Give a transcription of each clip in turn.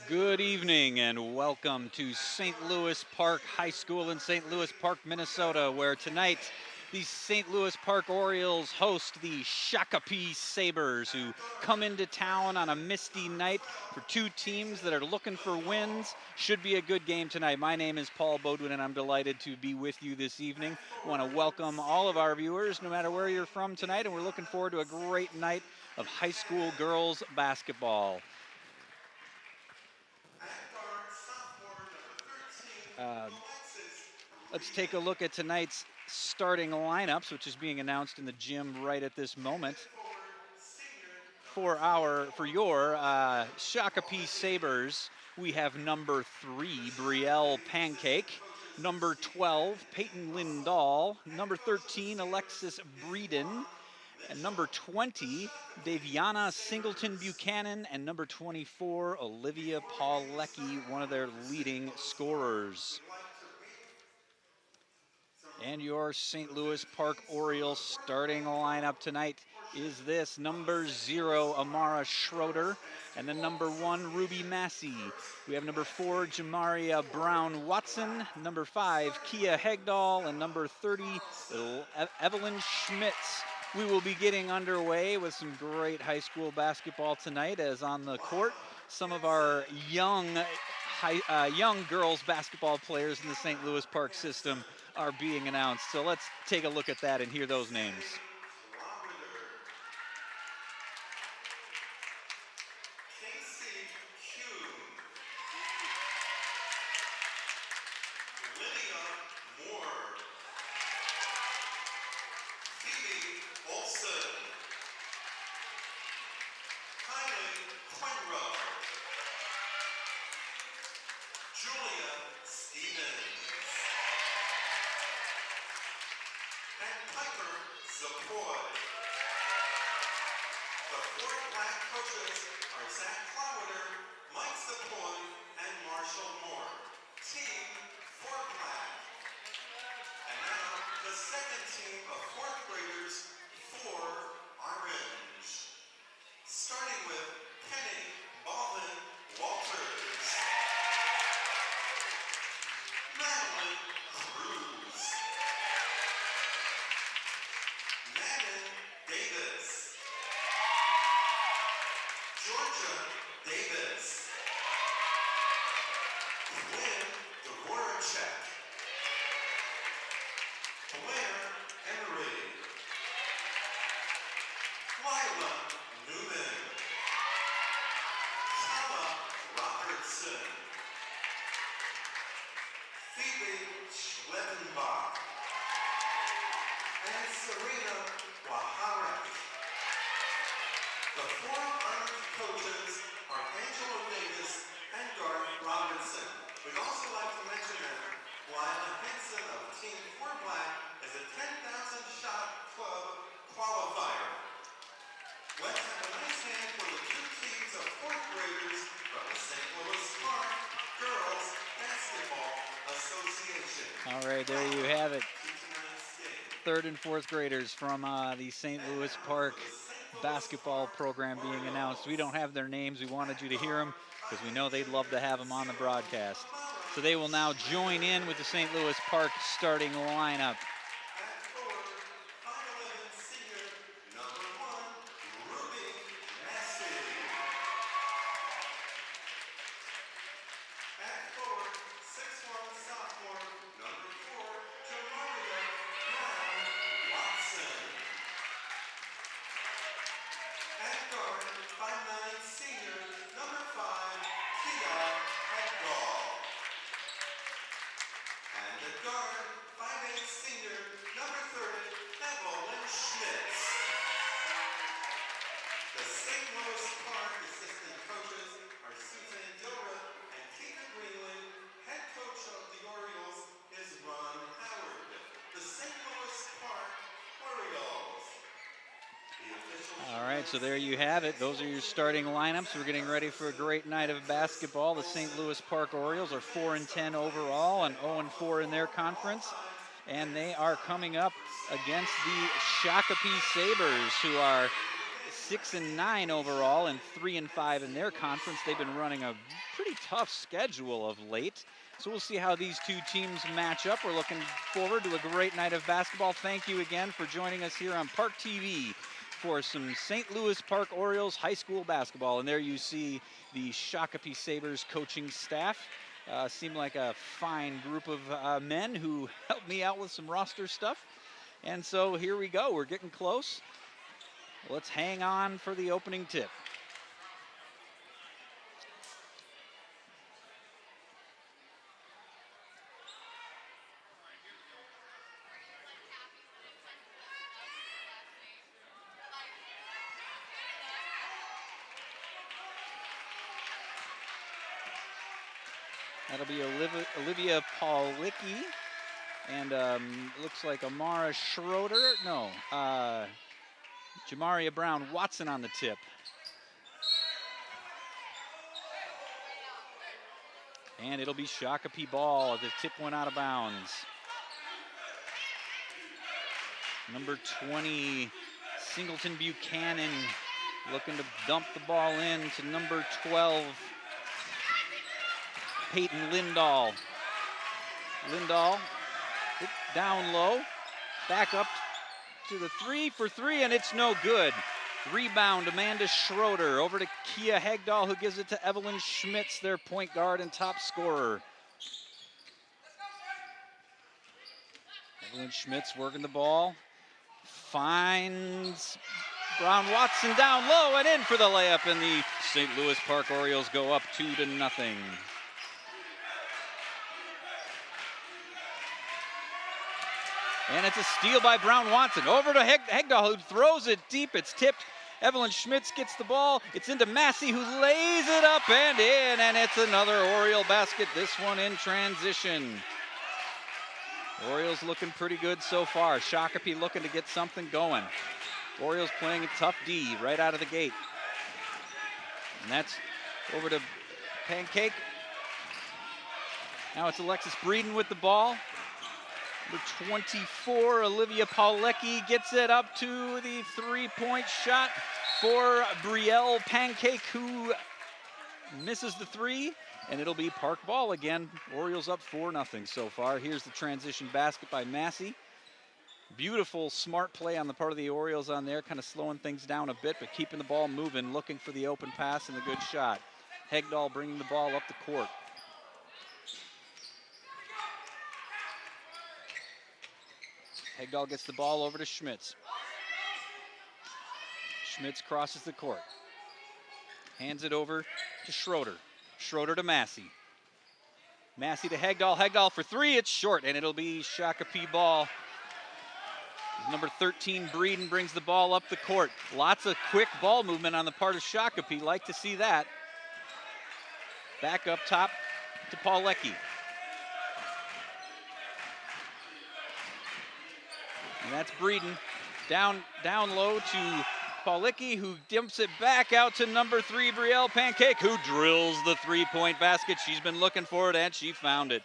Good evening and welcome to St. Louis Park High School in St. Louis Park, Minnesota, where tonight the St. Louis Park Orioles host the Shakopee Sabres, who come into town on a misty night for two teams that are looking for wins. Should be a good game tonight. My name is Paul Bodwin, and I'm delighted to be with you this evening. I want to welcome all of our viewers, no matter where you're from tonight, and we're looking forward to a great night of high school girls basketball. Let's take a look at tonight's starting lineups, which is being announced in the gym right at this moment. For your Shakopee Sabres, we have number 3, Brielle Pancake, number 12, Peyton Lindahl, number 13, Alexis Breeden, and number 20, Daviana Singleton Buchanan, and number 24, Olivia Paulecki, one of their leading scorers. And your St. Louis Park Orioles starting lineup tonight is this: number 0, Amara Schroeder, and then number 1, Ruby Massey. We have number 4, Jamaria Brown-Watson, number 5, Kia Hegdahl, and number 30, Evelyn Schmitz. We will be getting underway with some great high school basketball tonight, as on the court, some of our young girls basketball players in the St. Louis Park system are being announced. So let's take a look at that and hear those names. All right, there you have it. Third and fourth graders from the St. Louis Park basketball program being announced. We don't have their names. We wanted you to hear them because we know they'd love to have them on the broadcast. So they will now join in with the St. Louis Park starting lineup. So there you have it. Those are your starting lineups. We're getting ready for a great night of basketball. The St. Louis Park Orioles are 4-10 overall and 0-4 in their conference. And they are coming up against the Shakopee Sabres, who are 6-9 overall and 3-5 in their conference. They've been running a pretty tough schedule of late. So we'll see how these two teams match up. We're looking forward to a great night of basketball. Thank you again for joining us here on ParkTV for some St. Louis Park Orioles high school basketball. And there you see the Shakopee Sabres coaching staff. Seem like a fine group of men who helped me out with some roster stuff. And so here we go. We're getting close. Let's hang on for the opening tip. That'll be Olivia Paulicki, and looks like Amara Schroeder. No, Jamaria Brown Watson on the tip. And it'll be Shakopee ball. The tip went out of bounds. Number 20, Singleton Buchanan, looking to dump the ball in to number 12, Peyton Lindahl. Lindahl down low, back up to the 3 for 3, and it's no good. Rebound, Amanda Schroeder over to Kia Hegdahl, who gives it to Evelyn Schmitz, their point guard and top scorer. Evelyn Schmitz working the ball, finds Brown Watson down low and in for the layup, and the St. Louis Park Orioles go up 2-0. And it's a steal by Brown Watson. Over to Hegdahl, who throws it deep. It's tipped. Evelyn Schmitz gets the ball. It's into Massey, who lays it up and in. And it's another Oriole basket, this one in transition. Orioles looking pretty good so far. Shakopee looking to get something going. Orioles playing a tough D right out of the gate. And that's over to Pancake. Now it's Alexis Breeden with the ball. Number 24, Olivia Paulicki gets it up to the three-point shot for Brielle Pancake, who misses the three, and it'll be Park ball again. Orioles up 4-0 so far. Here's the transition basket by Massey. Beautiful, smart play on the part of the Orioles on there, kind of slowing things down a bit, but keeping the ball moving, looking for the open pass and the good shot. Hegdahl bringing the ball up the court. Hegdahl gets the ball over to Schmitz. Schmitz crosses the court. Hands it over to Schroeder. Schroeder to Massey. Massey to Hegdahl. Hegdahl for three. It's short, and it'll be Shakopee ball. Number 13, Breeden, brings the ball up the court. Lots of quick ball movement on the part of Shakopee. Like to see that. Back up top to Paulicki. And that's Breeden down low to Paulicki, who dumps it back out to number 3, Brielle Pancake, who drills the three-point basket. She's been looking for it, and she found it.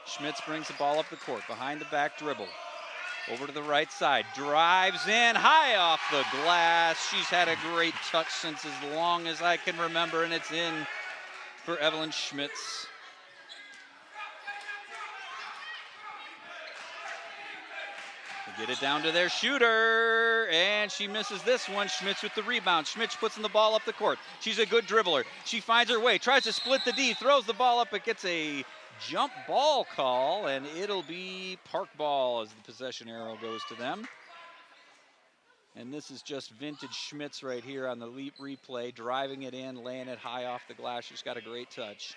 Schmitz brings the ball up the court, behind the back dribble. Over to the right side, drives in, high off the glass. She's had a great touch since as long as I can remember, and it's in for Evelyn Schmitz. Get it down to their shooter, and she misses this one. Schmitz with the rebound. Schmitz puts in the ball up the court. She's a good dribbler. She finds her way, tries to split the D, throws the ball up, but gets a jump ball call, and it'll be Park ball as the possession arrow goes to them. And this is just vintage Schmitz right here on the leap replay, driving it in, laying it high off the glass. She's got a great touch.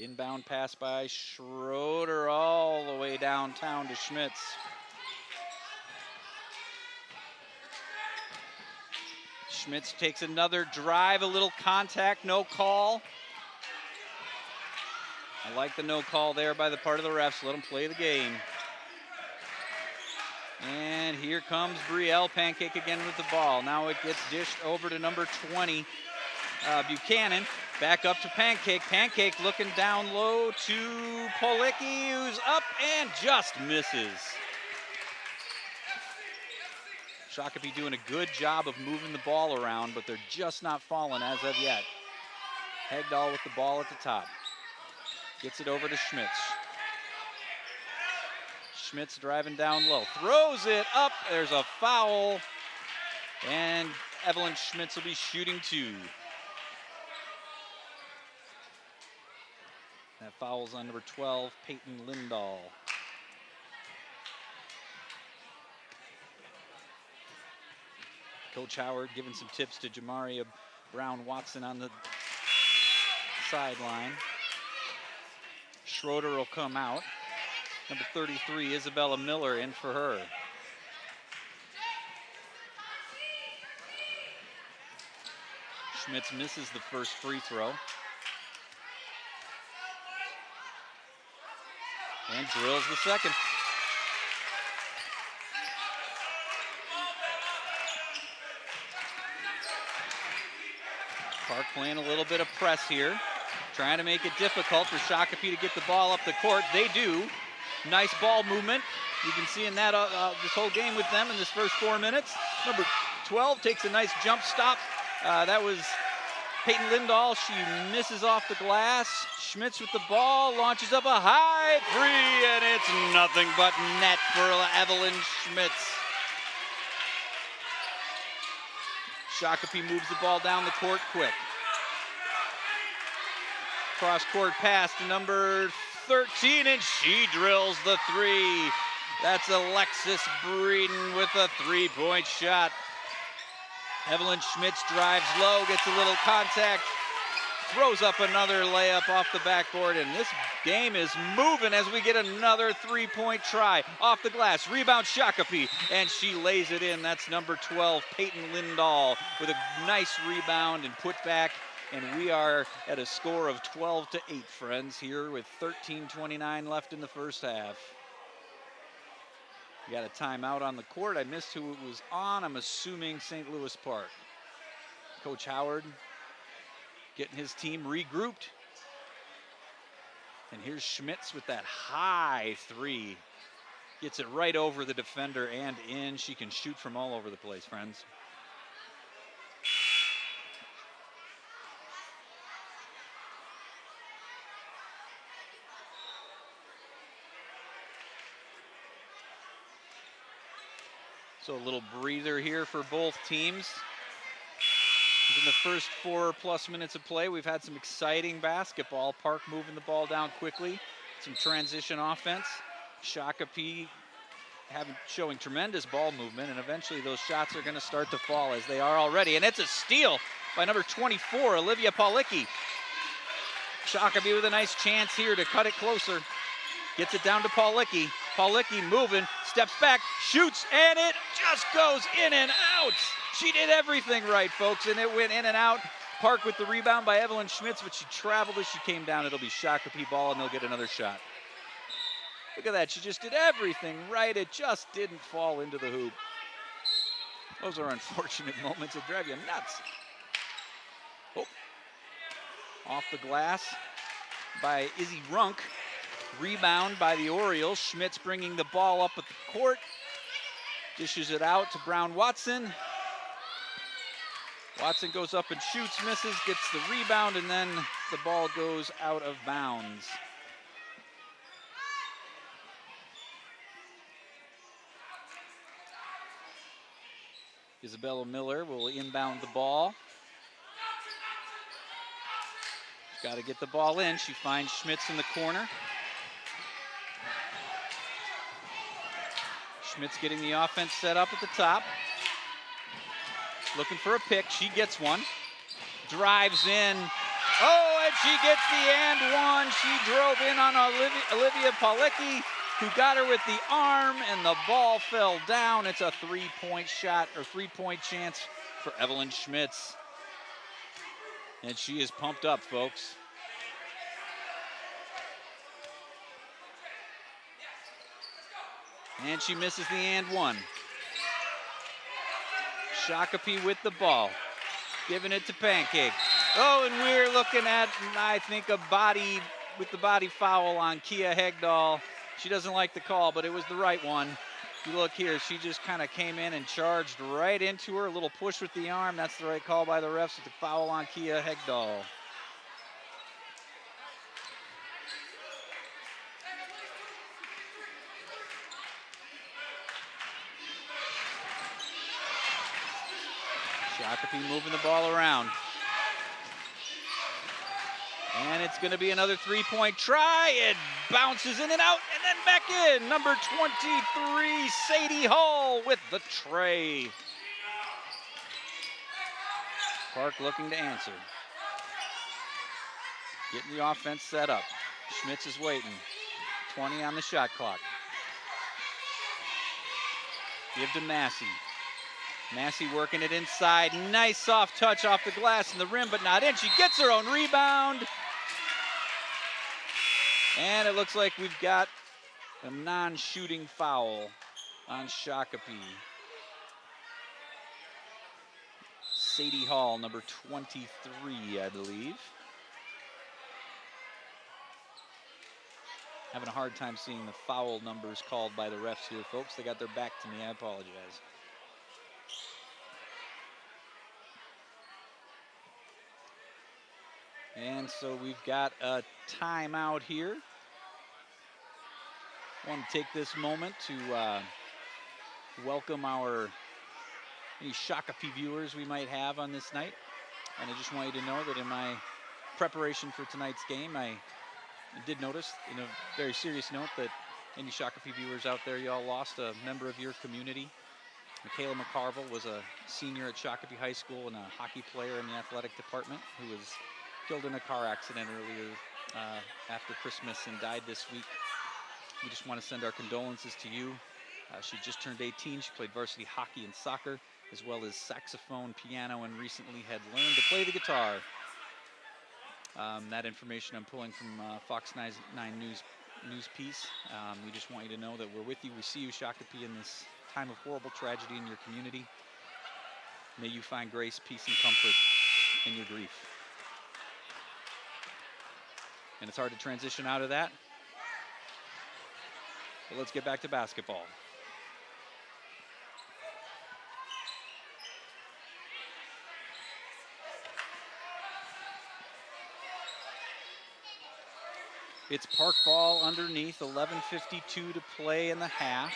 Inbound pass by Schroeder all the way downtown to Schmitz. Schmitz takes another drive, a little contact, no call. I like the no call there by the part of the refs. Let them play the game. And here comes Brielle Pancake again with the ball. Now it gets dished over to number 20, Buchanan. Back up to Pancake. Pancake looking down low to Policki, who's up and just misses. Shakopee doing a good job of moving the ball around, but they're just not falling as of yet. Hegdahl with the ball at the top. Gets it over to Schmitz. Schmitz driving down low. Throws it up. There's a foul. And Evelyn Schmitz will be shooting 2. That foul's on number 12, Peyton Lindahl. Coach Howard giving some tips to Jamaria Brown-Watson on the sideline. Schroeder will come out. Number 33, Isabella Miller, in for her. Schmitz misses the first free throw. And drills the second. Park playing a little bit of press here, trying to make it difficult for Shakopee to get the ball up the court. They do. Nice ball movement. You can see in that this whole game with them in this first 4 minutes. Number 12 takes a nice jump stop. That was Peyton Lindahl. She misses off the glass. Schmitz with the ball, launches up a high 3, and it's nothing but net for Evelyn Schmitz. Shakopee moves the ball down the court quick. Cross-court pass to number 13, and she drills the 3. That's Alexis Breeden with a 3-point shot. Evelyn Schmitz drives low, gets a little contact, throws up another layup off the backboard, and this game is moving as we get another 3-point try off the glass. Rebound Shakopee, and she lays it in. That's number 12, Peyton Lindahl, with a nice rebound and put back, and we are at a score of 12-8, friends, here with 13:29 left in the first half. We got a timeout on the court. I missed who it was on. I'm assuming St. Louis Park. Coach Howard getting his team regrouped. And here's Schmitz with that high 3. Gets it right over the defender and in. She can shoot from all over the place, friends. So a little breather here for both teams. In the first 4+ minutes of play, we've had some exciting basketball. Park moving the ball down quickly, some transition offense. Shakopee showing tremendous ball movement, and eventually those shots are going to start to fall, as they are already. And it's a steal by number 24, Olivia Policki. Shakopee with a nice chance here to cut it closer. Gets it down to Policki. Policki moving, steps back, shoots, and it just goes in and out. She did everything right, folks, and it went in and out. Park with the rebound by Evelyn Schmitz, but she traveled as she came down. It'll be Shakopee ball, and they'll get another shot. Look at that. She just did everything right. It just didn't fall into the hoop. Those are unfortunate moments that drive you nuts. Oh. Off the glass by Izzy Runk. Rebound by the Orioles. Schmitz bringing the ball up at the court. Dishes it out to Brown-Watson. Watson goes up and shoots, misses, gets the rebound, and then the ball goes out of bounds. Isabella Miller will inbound the ball. Got to get the ball in. She finds Schmitz in the corner. Schmitz getting the offense set up at the top. Looking for a pick. She gets one. Drives in. Oh, and she gets the and one. She drove in on Olivia Policki, who got her with the arm, and the ball fell down. It's a 3-point shot, or 3-point chance for Evelyn Schmitz. And she is pumped up, folks. And she misses the and one. Shakopee with the ball. Giving it to Pancake. Oh, and we're looking at, I think, a body with the body foul on Kia Hegdahl. She doesn't like the call, but it was the right one. If you look here, she just kind of came in and charged right into her. A little push with the arm. That's the right call by the refs with the foul on Kia Hegdahl. Shakopee moving the ball around. And it's going to be another three-point try. It bounces in and out and then back in. Number 23, Sadie Hall with the tray. Park looking to answer. Getting the offense set up. Schmitz is waiting. 20 on the shot clock. Give to Massey. Massey working it inside. Nice soft touch off the glass and the rim, but not in. She gets her own rebound. And it looks like we've got a non-shooting foul on Shakopee. Sadie Hall, number 23, I believe. Having a hard time seeing the foul numbers called by the refs here, folks. They got their back to me. I apologize. And so we've got a timeout here. I want to take this moment to welcome any Shakopee viewers we might have on this night. And I just want you to know that in my preparation for tonight's game, I did notice, in a very serious note, that any Shakopee viewers out there, y'all lost a member of your community. Michaela McCarville was a senior at Shakopee High School and a hockey player in the athletic department who was killed in a car accident earlier after Christmas and died this week. We just want to send our condolences to you. She just turned 18. She played varsity hockey and soccer, as well as saxophone, piano, and recently had learned to play the guitar. That information I'm pulling from Fox 9 news piece. We just want you to know that we're with you. We see you, Shakopee, in this time of horrible tragedy in your community. May you find grace, peace, and comfort in your grief. And it's hard to transition out of that. But let's get back to basketball. It's Park ball underneath, 11:52 to play in the half.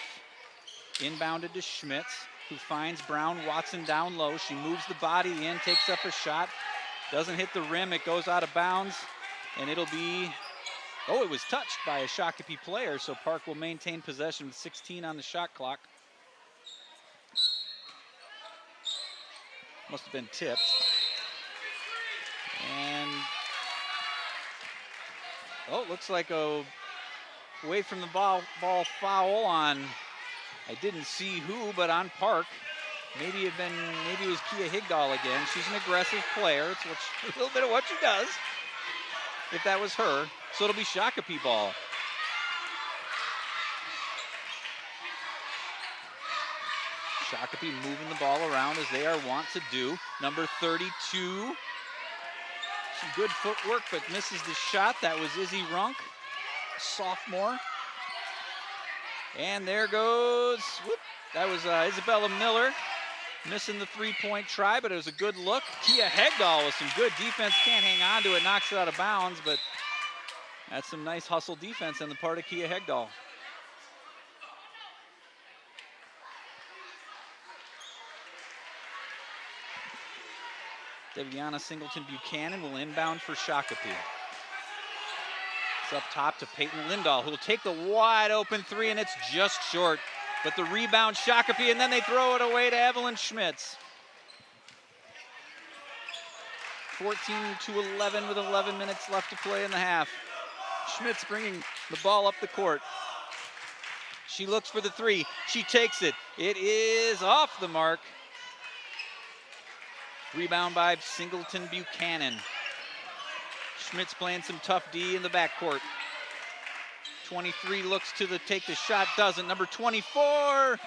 Inbounded to Schmitz, who finds Brown Watson down low. She moves the body in, takes up a shot. Doesn't hit the rim, it goes out of bounds. And it'll be, it was touched by a Shakopee player, so Park will maintain possession with 16 on the shot clock. Must have been tipped. And, it looks like away from the ball foul on, I didn't see who, but on Park. Maybe it was Kia Hegdahl again. She's an aggressive player. It's a little bit of what she does. If that was her, so it'll be Shakopee ball. Shakopee moving the ball around as they are wont to do. Number 32. Some good footwork, but misses the shot. That was Izzy Runk, sophomore. And there goes, that was Isabella Miller. Missing the three-point try, but it was a good look. Kia Hegdahl with some good defense. Can't hang on to it, knocks it out of bounds, but that's some nice hustle defense on the part of Kia Hegdahl. Deviana Singleton Buchanan will inbound for Shakopee. It's up top to Peyton Lindahl, who will take the wide open three, and it's just short. But the rebound, Shakopee, and then they throw it away to Evelyn Schmitz. 14-11 with 11 minutes left to play in the half. Schmitz bringing the ball up the court. She looks for the three. She takes it. It is off the mark. Rebound by Singleton Buchanan. Schmitz playing some tough D in the backcourt. 23 looks to take the shot, doesn't. Number 24,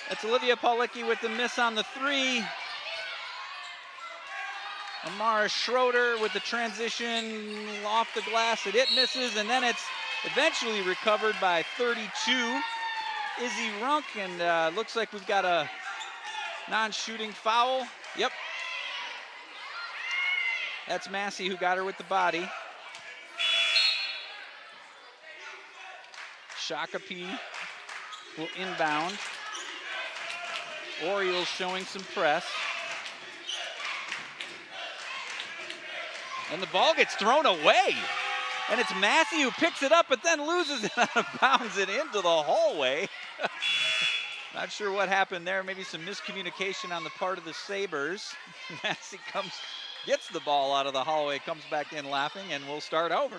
that's Olivia Paulicki with the miss on the three. Amara Schroeder with the transition off the glass, and it misses, and then it's eventually recovered by 32, Izzy Runk, and looks like we've got a non-shooting foul. Yep. That's Massey who got her with the body. Shakopee will inbound. Orioles showing some press. And the ball gets thrown away. And it's Massey who picks it up, but then loses it out of bounds and into the hallway. Not sure what happened there. Maybe some miscommunication on the part of the Sabres. Massey gets the ball out of the hallway, comes back in laughing, and we'll start over.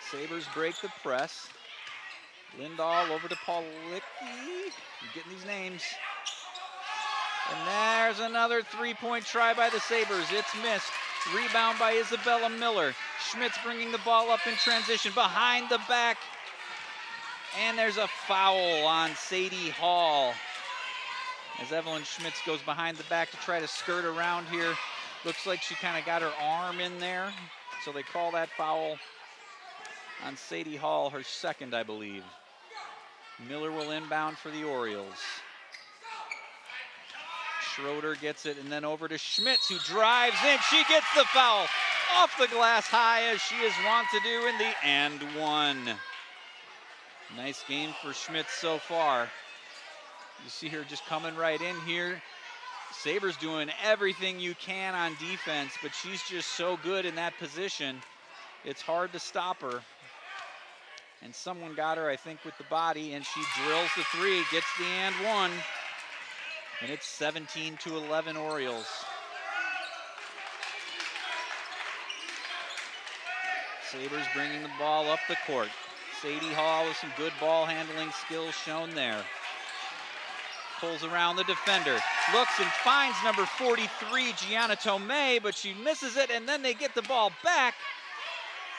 Sabres break the press. Lindahl over to Paulicki. I'm getting these names. And there's another three-point try by the Sabres. It's missed. Rebound by Isabella Miller. Schmitz bringing the ball up in transition behind the back. And there's a foul on Sadie Hall. As Evelyn Schmitz goes behind the back to try to skirt around here. Looks like she kind of got her arm in there. So they call that foul on Sadie Hall, her second, I believe. Miller will inbound for the Orioles. Schroeder gets it, and then over to Schmitz, who drives in. She gets the foul off the glass high, as she is wont to do in the and one. Nice game for Schmitz so far. You see her just coming right in here. Sabres doing everything you can on defense, but she's just so good in that position. It's hard to stop her. And someone got her, I think, with the body, and she drills the three, gets the and one. And it's 17-11 Orioles. Sabres bringing the ball up the court. Sadie Hall with some good ball handling skills shown there. Pulls around the defender. Looks and finds number 43, Gianna Tomei, but she misses it, and then they get the ball back.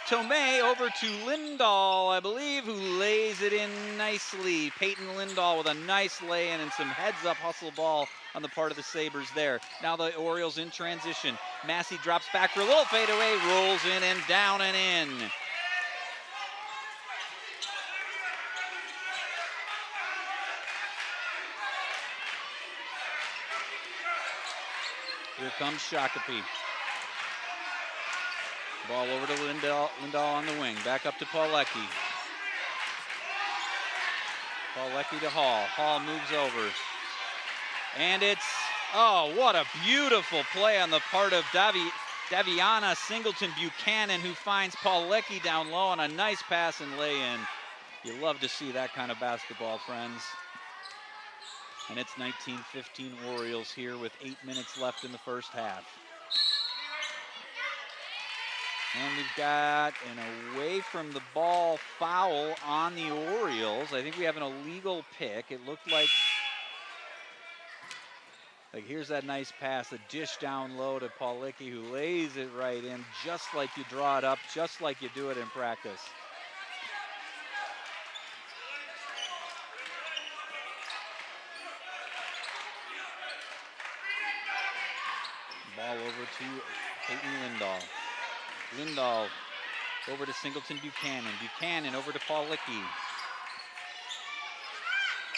Tomei over to Lindahl, I believe, who lays it in nicely. Peyton Lindahl with a nice lay-in and some heads-up hustle ball on the part of the Sabres there. Now the Orioles in transition. Massey drops back for a little fadeaway, rolls in and down and in. Here comes Shakopee. Ball over to Lindahl on the wing. Back up to Paulicki. Paulicki to Hall. Hall moves over. And it's, oh, what a beautiful play on the part of Daviana Singleton Buchanan, who finds Paulicki down low on a nice pass and lay-in. You love to see that kind of basketball, friends. And it's 19-15 Orioles here with 8 minutes left in the first half. And we've got an away from the ball foul on the Orioles. I think we have an illegal pick. It looked like here's that nice pass, a dish down low to Paulicki, who lays it right in, just like you draw it up, just like you do it in practice. Ball over to Peyton Lindahl. Lindahl over to Singleton Buchanan. Buchanan over to Paulicki.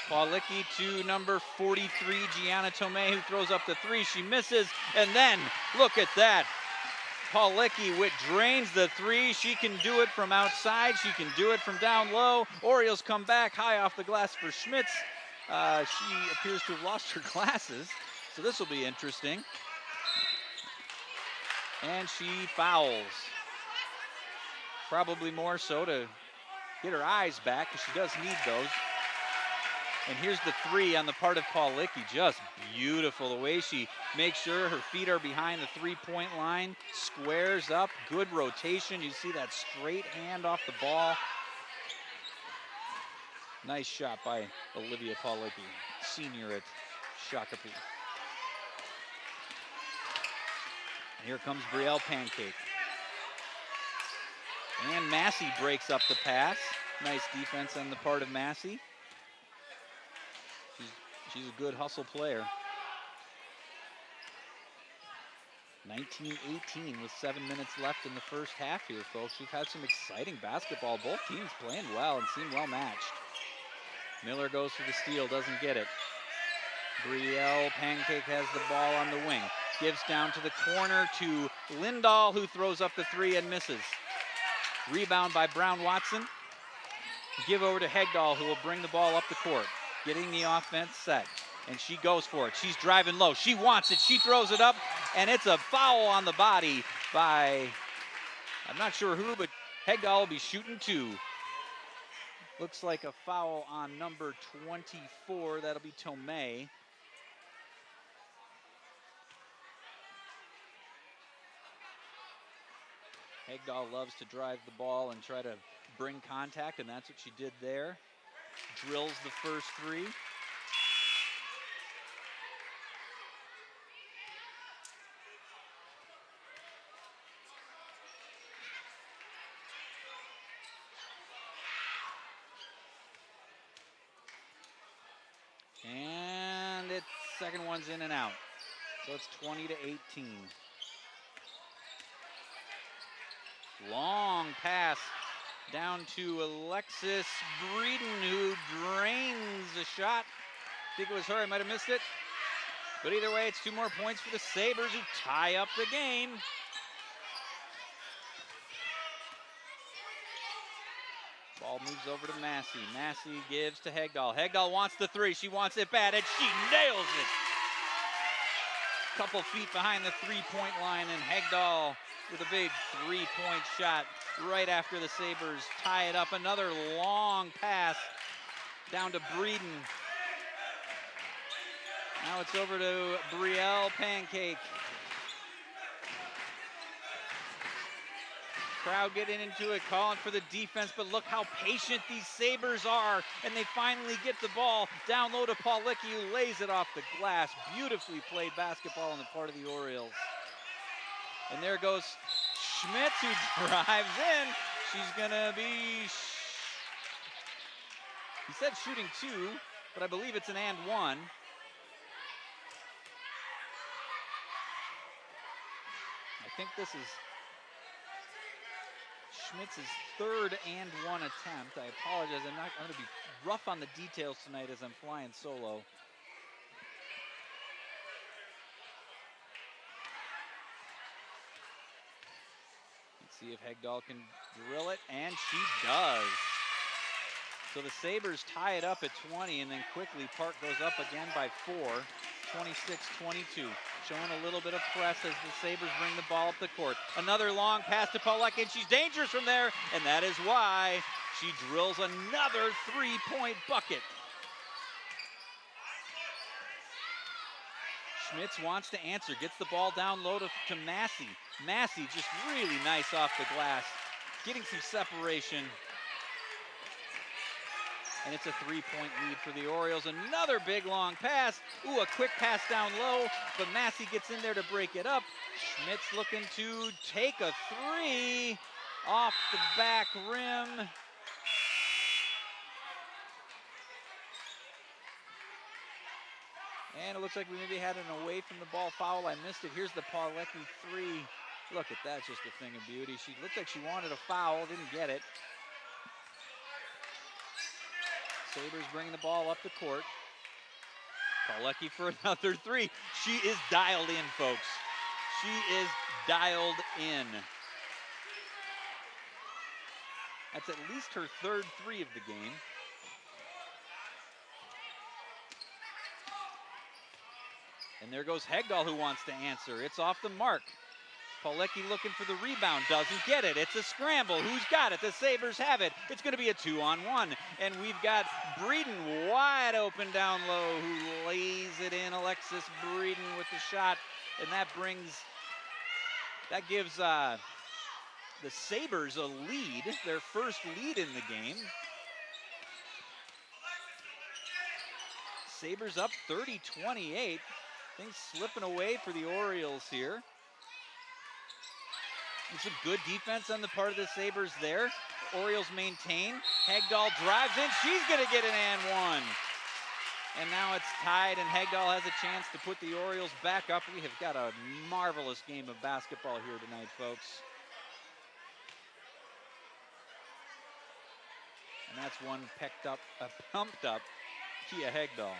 Paulicki to number 43, Gianna Tomei, who throws up the three. She misses, and then look at that. Paulicki drains the three. She can do it from outside. She can do it from down low. Orioles come back high off the glass for Schmitz. She appears to have lost her glasses, so this will be interesting. And she fouls. Probably more so to get her eyes back, because she does need those. And here's the three on the part of Paulicki. Just beautiful. The way she makes sure her feet are behind the three-point line. Squares up. Good rotation. You see that straight hand off the ball. Nice shot by Olivia Paulicki, senior at Shakopee. And here comes Brielle Pancake. And Massey breaks up the pass. Nice defense on the part of Massey. She's a good hustle player. 19-18 with 7 minutes left in the first half here, folks. We've had some exciting basketball. Both teams playing well and seem well matched. Miller goes for the steal, doesn't get it. Brielle Pancake has the ball on the wing. Gives down to the corner to Lindahl, who throws up the three and misses. Rebound by Brown-Watson. Give over to Hegdahl, who will bring the ball up the court. Getting the offense set, and she goes for it. She's driving low. She wants it. She throws it up, and it's a foul on the body by, I'm not sure who, but Hegdahl will be shooting two. Looks like a foul on number 24. That'll be Tomei. Hegdahl loves to drive the ball and try to bring contact, and that's what she did there. Drills the first three. And it's second one's in and out. So it's 20-18. Long pass down to Alexis Breeden, who drains the shot. I think it was her, I might have missed it. But either way, it's 2 more points for the Sabres, who tie up the game. Ball moves over to Massey. Massey gives to Hegdahl. Hegdahl wants the three. She wants it bad, and she nails it. Couple feet behind the three-point line, and Hegdahl with a big three-point shot right after the Sabres tie it up. Another long pass down to Breeden. Now it's over to Brielle Pancake. Crowd getting into it, calling for the defense, but look how patient these Sabres are, and they finally get the ball down low to Paulicki, who lays it off the glass. Beautifully played basketball on the part of the Orioles. And there goes Schmitz, who drives in. She's gonna be, he said shooting 2, but I believe it's an and 1. I think this is Schmitz's third and 1 attempt. I apologize, I'm going to be rough on the details tonight as I'm flying solo. Let's see if Hegdahl can drill it, and she does. So the Sabres tie it up at 20, and then quickly Park goes up again by 4, 26-22. Showing a little bit of press as the Sabres bring the ball up the court. Another long pass to Paulicki, and she's dangerous from there, and that is why she drills another three-point bucket. Schmitz wants to answer, gets the ball down low to Massey. Massey just really nice off the glass, getting some separation. And it's a three-point lead for the Orioles. Another big long pass. Ooh, a quick pass down low, but Massey gets in there to break it up. Schmitz looking to take a three off the back rim. And it looks like we maybe had an away from the ball foul. I missed it. Here's the Paulicki three. Look at that, just a thing of beauty. She looked like she wanted a foul, didn't get it. Sabres bringing the ball up the court. Paulicki for another three. She is dialed in, folks. She is dialed in. That's at least her third three of the game. And there goes Hegdahl, who wants to answer. It's off the mark. Paulicki looking for the rebound, doesn't get it. It's a scramble. Who's got it? The Sabres have it. It's going to be a 2-on-1. And we've got Breeden wide open down low, who lays it in. Alexis Breeden with the shot. And that gives the Sabres a lead, their first lead in the game. Sabres up 30-28. Things slipping away for the Orioles here. And some good defense on the part of the Sabres there. Orioles maintain. Hegdahl drives in. She's going to get an and 1. And now it's tied, and Hegdahl has a chance to put the Orioles back up. We have got a marvelous game of basketball here tonight, folks. And that's one pumped up Kia Hegdahl.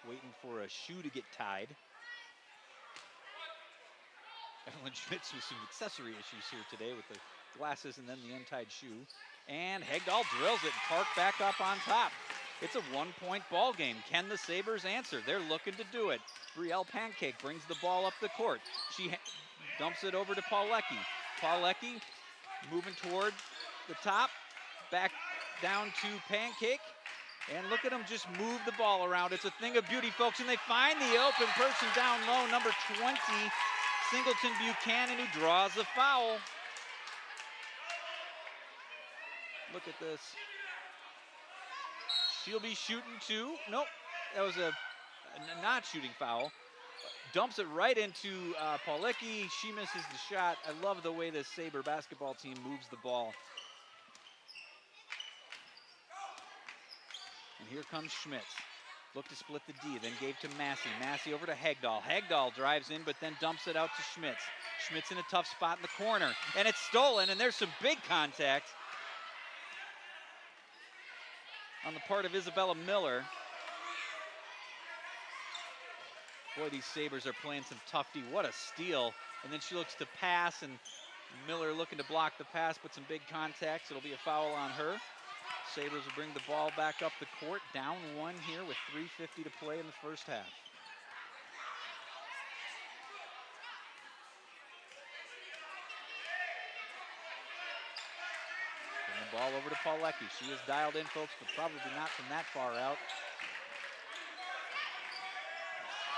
Waiting for a shoe to get tied. Evelyn Schmitz with some accessory issues here today with the glasses and then the untied shoe. And Hegdahl drills it, and Park back up on top. It's a one-point ball game. Can the Sabres answer? They're looking to do it. Brielle Pancake brings the ball up the court. She dumps it over to Paulecki. Paulecki moving toward the top. Back down to Pancake. And look at them just move the ball around. It's a thing of beauty, folks. And they find the open person down low, number 20, Singleton Buchanan, who draws a foul. Look at this. She'll be shooting two. Nope, that was a not shooting foul. Dumps it right into Paulecki. She misses the shot. I love the way this Sabre basketball team moves the ball. And here comes Schmitz. Looked to split the D, then gave to Massey. Massey over to Hegdahl. Hegdahl drives in, but then dumps it out to Schmitz. Schmitz in a tough spot in the corner. And it's stolen, and there's some big contact on the part of Isabella Miller. Boy, these Sabres are playing some tough D. What a steal. And then she looks to pass, and Miller looking to block the pass, but some big contacts. It'll be a foul on her. Sabres will bring the ball back up the court, down one here with 3:50 to play in the first half. And the ball over to Paulecki. She is dialed in, folks, but probably not from that far out.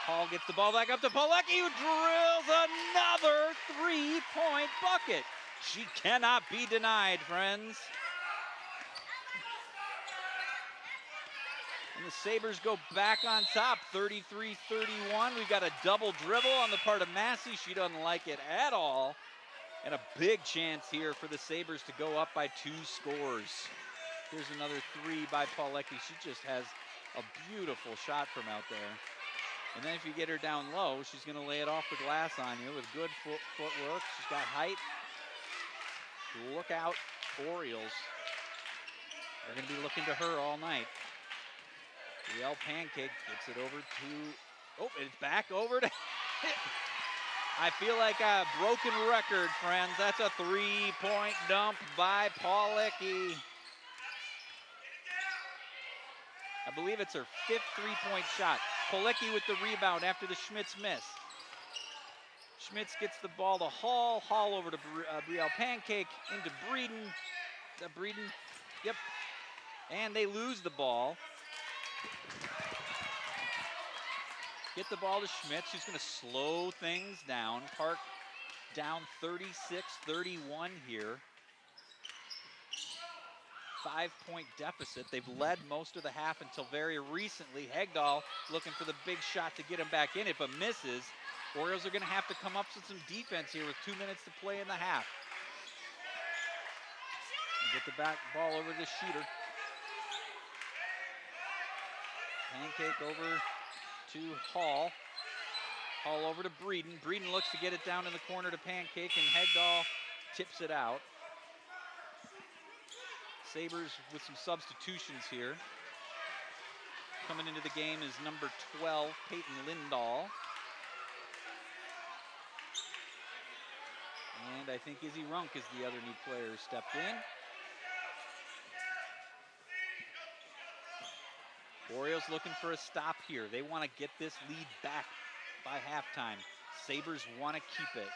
Hall gets the ball back up to Paulecki, who drills another three-point bucket. She cannot be denied, friends. And the Sabres go back on top, 33-31. We've got a double dribble on the part of Massey. She doesn't like it at all. And a big chance here for the Sabres to go up by 2 scores. Here's another three by Paulecki. She just has a beautiful shot from out there. And then if you get her down low, she's going to lay it off the glass on you with good footwork. She's got height. Look out, Orioles. They're going to be looking to her all night. Brielle Pancake gets it over to, oh, it's back over to, I feel like a broken record, friends. That's a three-point dump by Paulecki. I believe it's her 5th three-point shot. Paulecki with the rebound after the Schmitz miss. Schmitz gets the ball to Hall. Hall over to Brielle Pancake, into Breeden. Breeden, yep. And they lose the ball. Get the ball to Schmitz, who's going to slow things down. Park down 36-31 here. 5-point deficit. They've led most of the half until very recently. Hegdahl looking for the big shot to get him back in it, but misses. Orioles are going to have to come up with some defense here with 2 minutes to play in the half. And get the back ball over to the shooter. Pancake over to Hall. Hall over to Breeden. Breeden looks to get it down in the corner to Pancake, and Hegdahl tips it out. Sabres with some substitutions here. Coming into the game is number 12, Peyton Lindahl. And I think Izzy Runk is the other new player who stepped in. Orioles looking for a stop here. They want to get this lead back by halftime. Sabres want to keep it.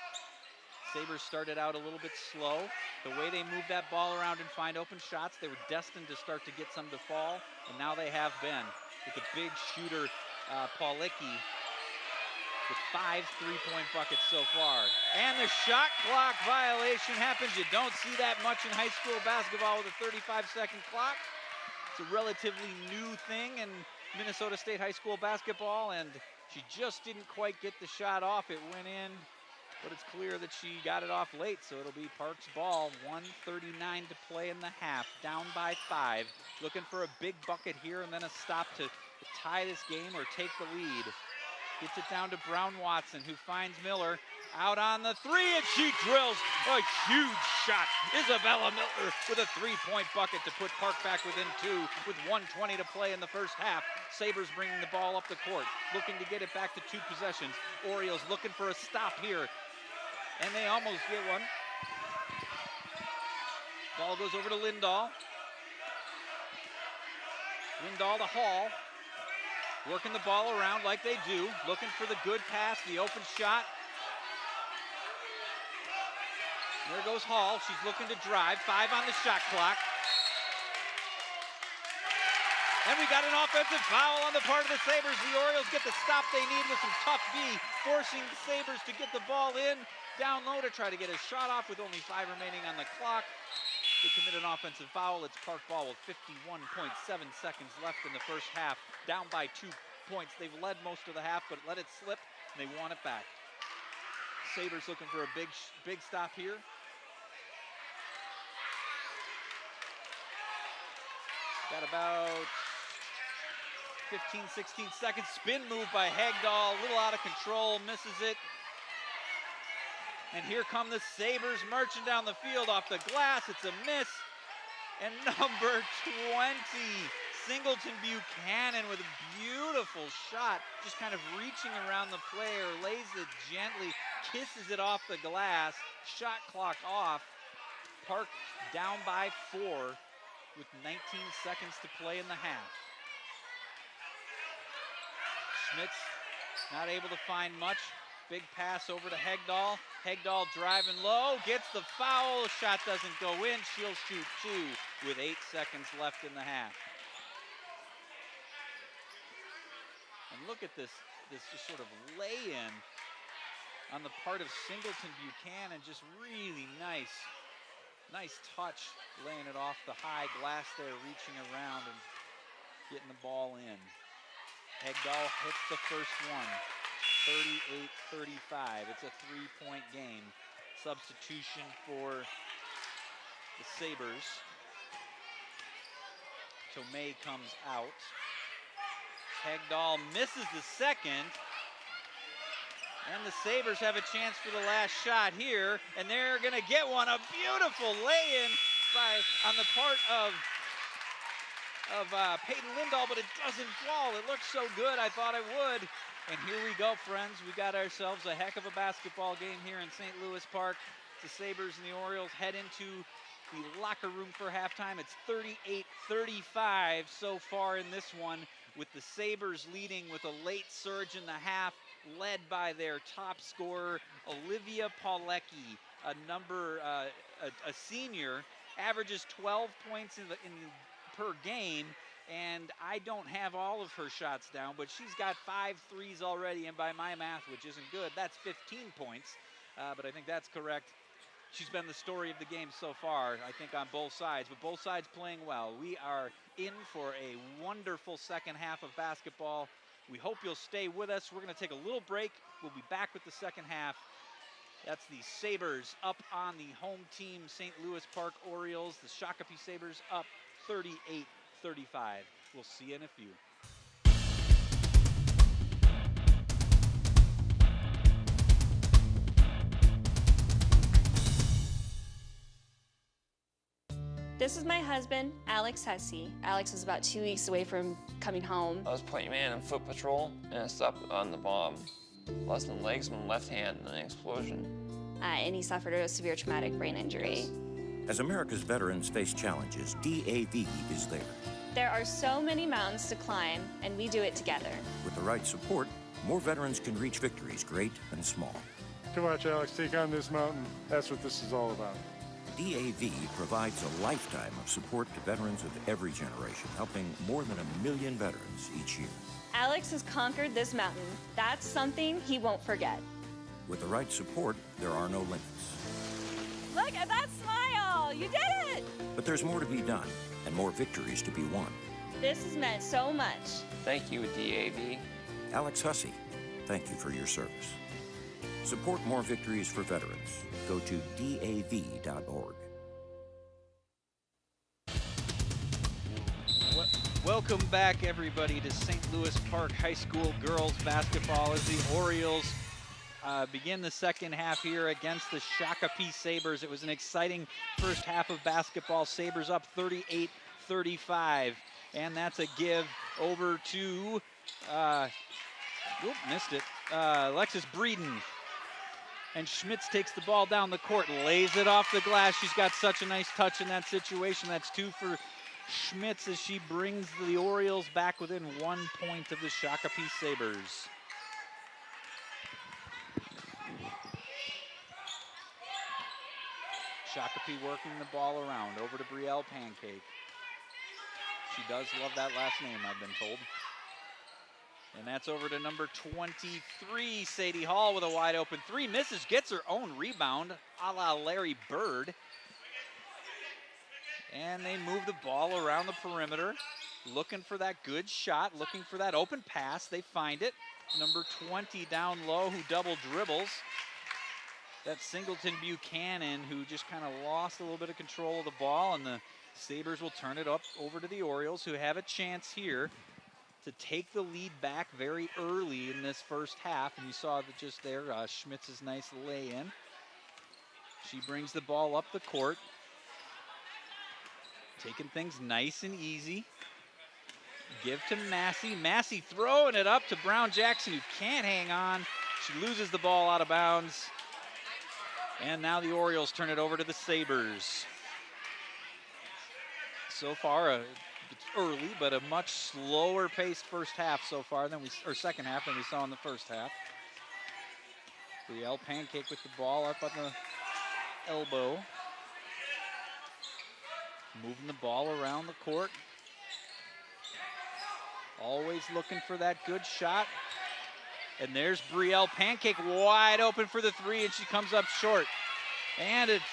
Sabres started out a little bit slow. The way they moved that ball around and find open shots, they were destined to start to get some to fall, and now they have been. With the big shooter, Paulecki, with 5 three-point buckets so far. And the shot clock violation happens. You don't see that much in high school basketball with a 35-second clock. It's a relatively new thing in Minnesota State high school basketball, and she just didn't quite get the shot off. It went in but it's clear that she got it off late, so it'll be Park's ball. 1:39 to play in the half, down by 5. Looking for a big bucket here and then a stop to tie this game or take the lead. Gets it down to Brown-Watson, who finds Miller out on the 3, and she drills a huge shot. Isabella Miller with a 3-point bucket to put Park back within 2 with 1:20 to play in the first half. Sabres bringing the ball up the court, looking to get it back to 2 possessions. Orioles looking for a stop here, and they almost get one. Ball goes over to Lindahl. Lindahl to Hall. Working the ball around like they do. Looking for the good pass, the open shot. There goes Hall. She's looking to drive. 5 on the shot clock. And we got an offensive foul on the part of the Sabres. The Orioles get the stop they need with some tough D, forcing the Sabres to get the ball in. Down low to try to get a shot off with only 5 remaining on the clock. They commit an offensive foul. It's Park ball with 51.7 seconds left in the first half. Down by 2 points. They've led most of the half, but let it slip, and they want it back. Sabres looking for a big stop here. Got about 15, 16 seconds. Spin move by Hagdahl. A little out of control. Misses it. And here come the Sabres marching down the field off the glass. It's a miss. And number 20, Singleton Buchanan with a beautiful shot. Just kind of reaching around the player, lays it gently, kisses it off the glass. Shot clock off. Park down by 4 with 19 seconds to play in the half. Schmitz not able to find much. Big pass over to Hagdahl. Hagdahl driving low, gets the foul. Shot doesn't go in. She'll shoot 2 with 8 seconds left in the half. And look at this just sort of lay-in on the part of Singleton Buchanan. Just really nice touch, laying it off the high glass there, reaching around and getting the ball in. Hagdahl hits the first one. 38-35. It's a 3-point game. Substitution for the Sabres. Tomei comes out. Hagdahl misses the second. And the Sabres have a chance for the last shot here. And they're going to get one. A beautiful lay-in on the part of Peyton Lindahl, but it doesn't fall. It looks so good, I thought it would. And here we go, friends. We got ourselves a heck of a basketball game here in St. Louis Park. The Sabres and the Orioles head into the locker room for halftime. It's 38-35 so far in this one, with the Sabres leading with a late surge in the half, led by their top scorer, Olivia Paulecki, a senior, averages 12 points per game. And I don't have all of her shots down, but she's got 5 threes already, and by my math, which isn't good, that's 15 points. But I think that's correct. She's been the story of the game so far, I think, on both sides, but both sides playing well. We are in for a wonderful second half of basketball. We hope you'll stay with us. We're going to take a little break. We'll be back with the second half. That's the Sabres up on the home team, St. Louis Park Orioles. The Shakopee Sabres up 38-35. We'll see you in a few. This is my husband, Alex Hussey. Alex is about 2 weeks away from coming home. I was point man on foot patrol, and I stopped on the bomb. Lost my legs and my left hand in an explosion. And he suffered a severe traumatic brain injury. Yes. As America's veterans face challenges, DAV is there. There are so many mountains to climb, and we do it together. With the right support, more veterans can reach victories great and small. To watch Alex take on this mountain, that's what this is all about. DAV provides a lifetime of support to veterans of every generation, helping more than 1 million veterans each year. Alex has conquered this mountain. That's something he won't forget. With the right support, there are no limits. Look at that smile! You did it! But there's more to be done, and more victories to be won. This has meant so much. Thank you, DAV. Alex Hussey, thank you for your service. Support more victories for veterans. Go to DAV.org. Welcome back, everybody, to St. Louis Park High School girls basketball as the Orioles begin the second half here against the Shakopee Sabres. It was an exciting first half of basketball. Sabres up 38-35, and that's a give over to, missed it, Alexis Breeden. And Schmitz takes the ball down the court, lays it off the glass. She's got such a nice touch in that situation. That's 2 for Schmitz as she brings the Orioles back within 1 point of the Shakopee Sabres. Shakopee working the ball around over to Brielle Pancake. She does love that last name, I've been told. And that's over to number 23, Sadie Hall with a wide open three. Misses, gets her own rebound, a la Larry Bird. And they move the ball around the perimeter, looking for that good shot, looking for that open pass. They find it. Number 20 down low who double dribbles. That's Singleton Buchanan, who just kind of lost a little bit of control of the ball, and the Sabres will turn it up over to the Orioles, who have a chance here to take the lead back very early in this first half. And you saw that just there, Schmitz's nice lay-in. She brings the ball up the court, taking things nice and easy. Give to Massey. Massey throwing it up to Brown Jackson, who can't hang on. She loses the ball out of bounds. And now the Orioles turn it over to the Sabres. So far, it's early, but a much slower paced first half so far than second half than we saw in the first half. Brielle Pancake with the ball up on the elbow. Moving the ball around the court. Always looking for that good shot. And there's Brielle Pancake wide open for the three, and she comes up short. And it's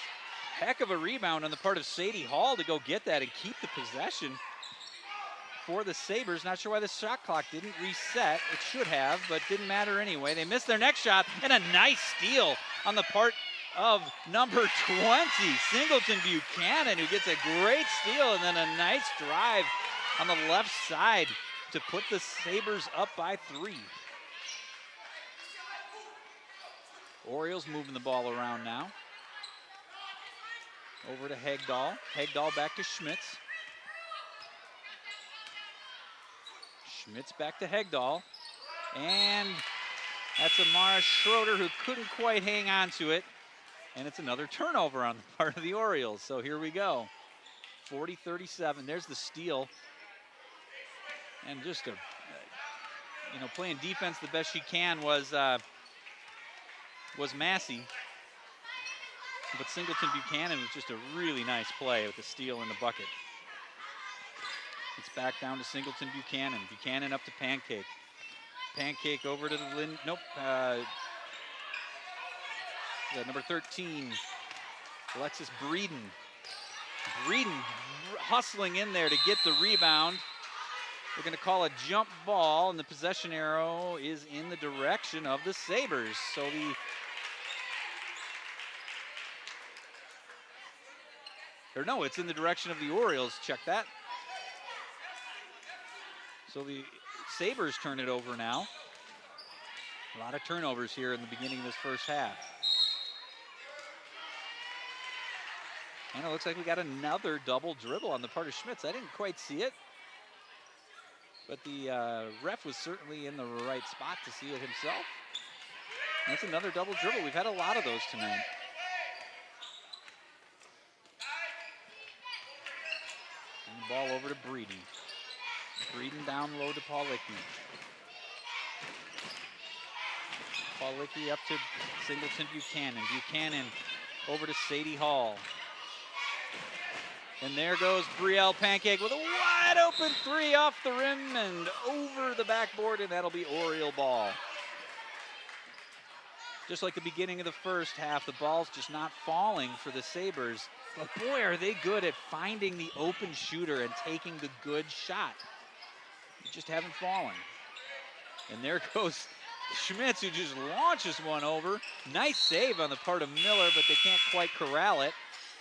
heck of a rebound on the part of Sadie Hall to go get that and keep the possession for the Sabres. Not sure why the shot clock didn't reset. It should have, but didn't matter anyway. They missed their next shot, and a nice steal on the part of number 20, Singleton Buchanan, who gets a great steal and then a nice drive on the left side to put the Sabres up by 3. Orioles moving the ball around now. Over to Hegdahl. Hegdahl back to Schmitz. Schmitz back to Hegdahl. And that's Amara Schroeder, who couldn't quite hang on to it. And it's another turnover on the part of the Orioles. So here we go. 40-37. There's the steal. And just playing defense the best she can was Massey. But Singleton Buchanan was just a really nice play with the steal in the bucket. It's back down to Singleton Buchanan. Buchanan up to Pancake. Pancake over to the number 13, Alexis Breeden. Breeden hustling in there to get the rebound. We're going to call a jump ball, and the possession arrow is in the direction of the Sabres. So it's in the direction of the Orioles. Check that. So the Sabres turn it over now. A lot of turnovers here in the beginning of this first half. And it looks like we got another double dribble on the part of Schmitz. I didn't quite see it, but the ref was certainly in the right spot to see it himself. And that's another double dribble. We've had a lot of those tonight. And the ball over to Breeden. Breeden down low to Paulicki. Paulicki up to Singleton Buchanan. Buchanan over to Sadie Hall. And there goes Brielle Pancake with a wide open three off the rim and over the backboard, and that'll be Oriole ball. Just like the beginning of the first half, the ball's just not falling for the Sabres. But boy, are they good at finding the open shooter and taking the good shot. They just haven't fallen. And there goes Schmitz, who just launches one over. Nice save on the part of Miller, but they can't quite corral it.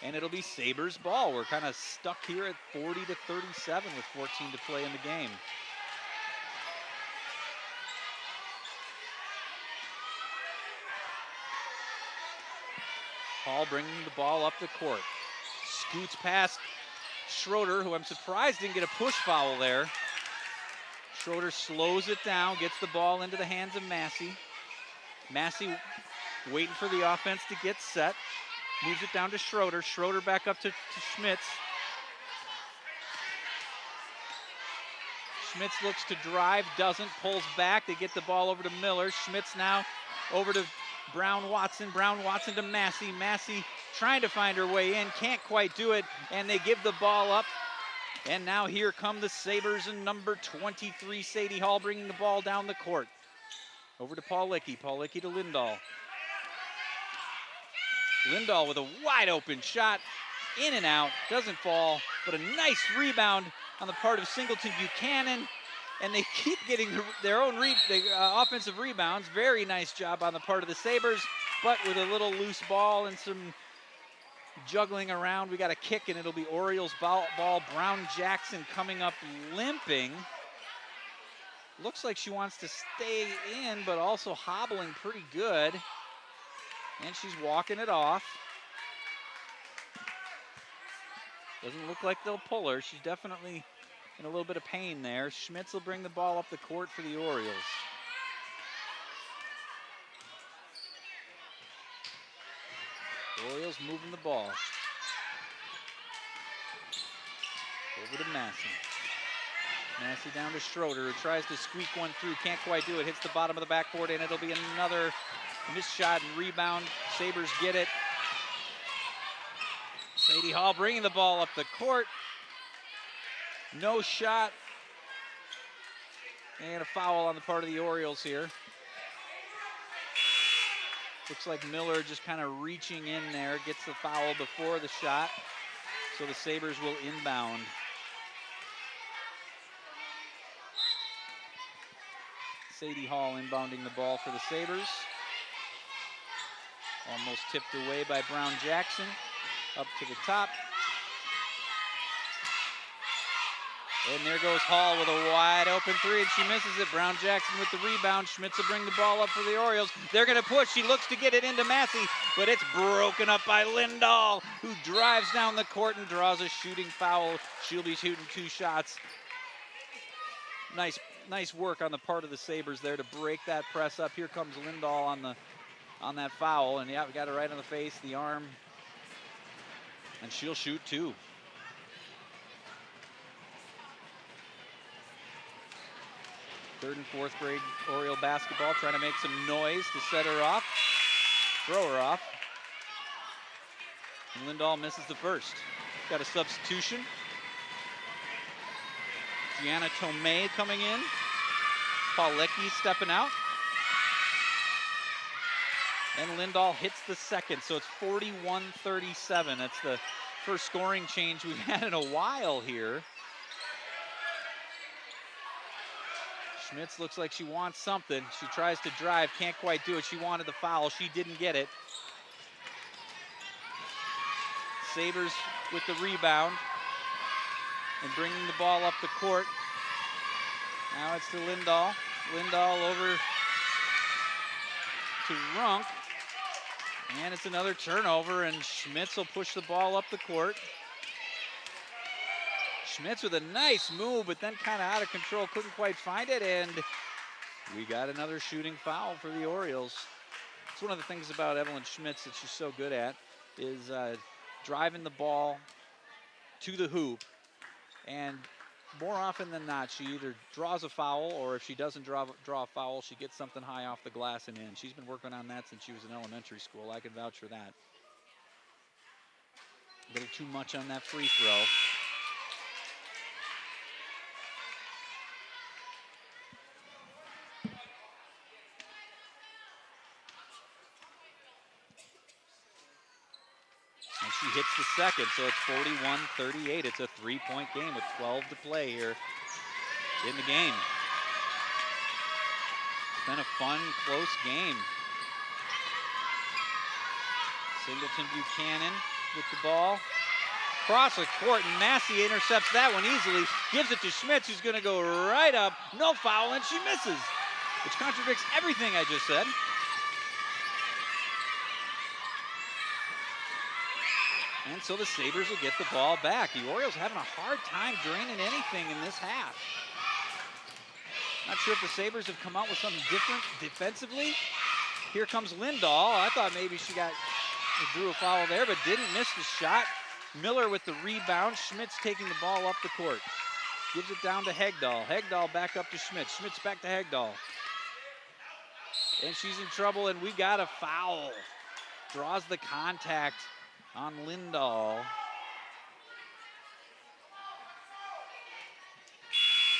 And it'll be Sabres ball. We're kind of stuck here at 40 to 37 with 14 to play in the game. Hall bringing the ball up the court. Scoots past Schroeder, who I'm surprised didn't get a push foul there. Schroeder slows it down, gets the ball into the hands of Massey. Massey waiting for the offense to get set. Moves it down to Schroeder. Schroeder back up to Schmitz. Schmitz looks to drive, doesn't, pulls back. They get the ball over to Miller. Schmitz now over to Brown Watson. Brown Watson to Massey. Massey trying to find her way in, can't quite do it, and they give the ball up. And now here come the Sabres and number 23, Sadie Hall, bringing the ball down the court. Over to Paul Licky. Paul Licky to Lindahl. Lindahl with a wide open shot, in and out, doesn't fall, but a nice rebound on the part of Singleton Buchanan, and they keep getting their own offensive rebounds. Very nice job on the part of the Sabres, but with a little loose ball and some juggling around, we got a kick, and it'll be Orioles ball. Brown Jackson coming up limping. Looks like she wants to stay in, but also hobbling pretty good. And she's walking it off. Doesn't look like they'll pull her. She's definitely in a little bit of pain there. Schmitz will bring the ball up the court for the Orioles. Orioles moving the ball. Over to Massey. Massey down to Schroeder, who tries to squeak one through, can't quite do it. Hits the bottom of the backboard, and it'll be another missed shot and rebound. Sabres get it. Sadie Hall bringing the ball up the court. No shot. And a foul on the part of the Orioles here. Looks like Miller just kind of reaching in there, gets the foul before the shot. So the Sabres will inbound. Sadie Hall inbounding the ball for the Sabres. Almost tipped away by Brown Jackson. Up to the top. And there goes Hall with a wide open three, and she misses it. Brown Jackson with the rebound. Schmitz will bring the ball up for the Orioles. They're going to push. She looks to get it into Massey, but it's broken up by Lindahl, who drives down the court and draws a shooting foul. She'll be shooting 2 shots. Nice work on the part of the Sabres there to break that press up. Here comes Lindahl on that foul, and yeah, we got it right on the face, the arm, and she'll shoot 2. Third and fourth grade Oriole basketball, trying to make some noise to set her off, throw her off. And Lindahl misses the first. Got a substitution. Gianna Tomei coming in. Paul Licky stepping out. And Lindahl hits the second, so it's 41-37. That's the first scoring change we've had in a while here. Schmitz looks like she wants something. She tries to drive, can't quite do it. She wanted the foul, she didn't get it. Sabres with the rebound and bringing the ball up the court. Now it's to Lindahl. Lindahl over to Runk. And it's another turnover, and Schmitz will push the ball up the court. Schmitz with a nice move, but then kind of out of control, couldn't quite find it, and we got another shooting foul for the Orioles. It's one of the things about Evelyn Schmitz that she's so good at, is driving the ball to the hoop, and more often than not, she either draws a foul, or if she doesn't draw a foul, she gets something high off the glass and in. She's been working on that since she was in elementary school. I can vouch for that. A little too much on that free throw. And she hits the second, so it's 41-38. It's a 3-point game with 12 to play here in the game. been a fun, close game. Singleton Buchanan with the ball. Cross the court, and Massey intercepts that one easily. Gives it to Schmitz, who's going to go right up. No foul, and she misses, which contradicts everything I just said. And so the Sabres will get the ball back. The Orioles having a hard time draining anything in this half. Not sure if the Sabres have come out with something different defensively. Here comes Lindahl. I thought maybe she drew a foul there, but didn't miss the shot. Miller with the rebound. Schmitz taking the ball up the court. Gives it down to Hegdahl. Hegdahl back up to Schmitz. Schmitz back to Hegdahl. And she's in trouble, and we got a foul. Draws the contact on Lindahl.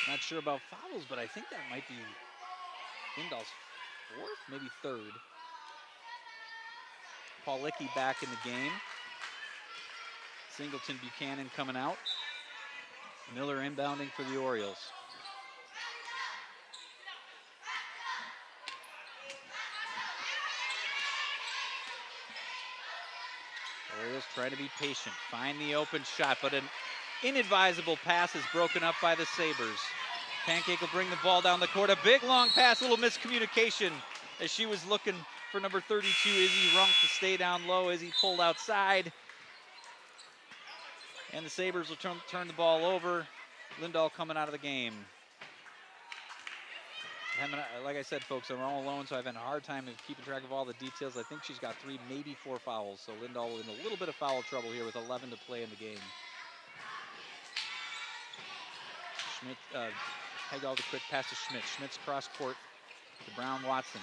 Not sure about fouls, but I think that might be Lindahl's fourth, maybe third. Paulicki back in the game. Singleton Buchanan coming out. Miller inbounding for the Orioles. Orioles try to be patient, find the open shot, but an inadvisable pass is broken up by the Sabres. Pancake will bring the ball down the court. A big long pass, a little miscommunication as she was looking for number 32, Izzy Runk, to stay down low. Izzy pulled outside. And the Sabres will turn the ball over. Lindahl coming out of the game. Like I said, folks, I'm all alone, so I've had a hard time of keeping track of all the details. I think she's got 3, maybe 4 fouls. So Lindahl in a little bit of foul trouble here with 11 to play in the game. Schmidt, Hegdahl, the quick pass to Schmitz. Schmitz cross court to Brown Watson.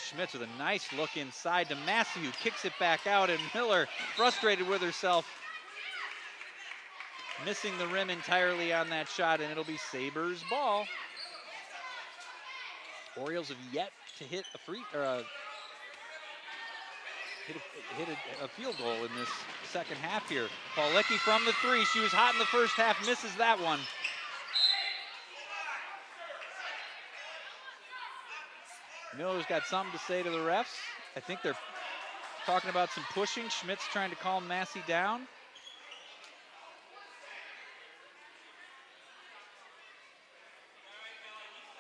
Schmitz with a nice look inside to Massey, who kicks it back out, and Miller frustrated with herself, missing the rim entirely on that shot, and it'll be Sabres ball. Orioles have yet to hit a field goal in this second half here. Paulicki from the 3. She was hot in the first half, misses that one. Miller's got something to say to the refs. I think they're talking about some pushing. Schmitz trying to calm Massey down.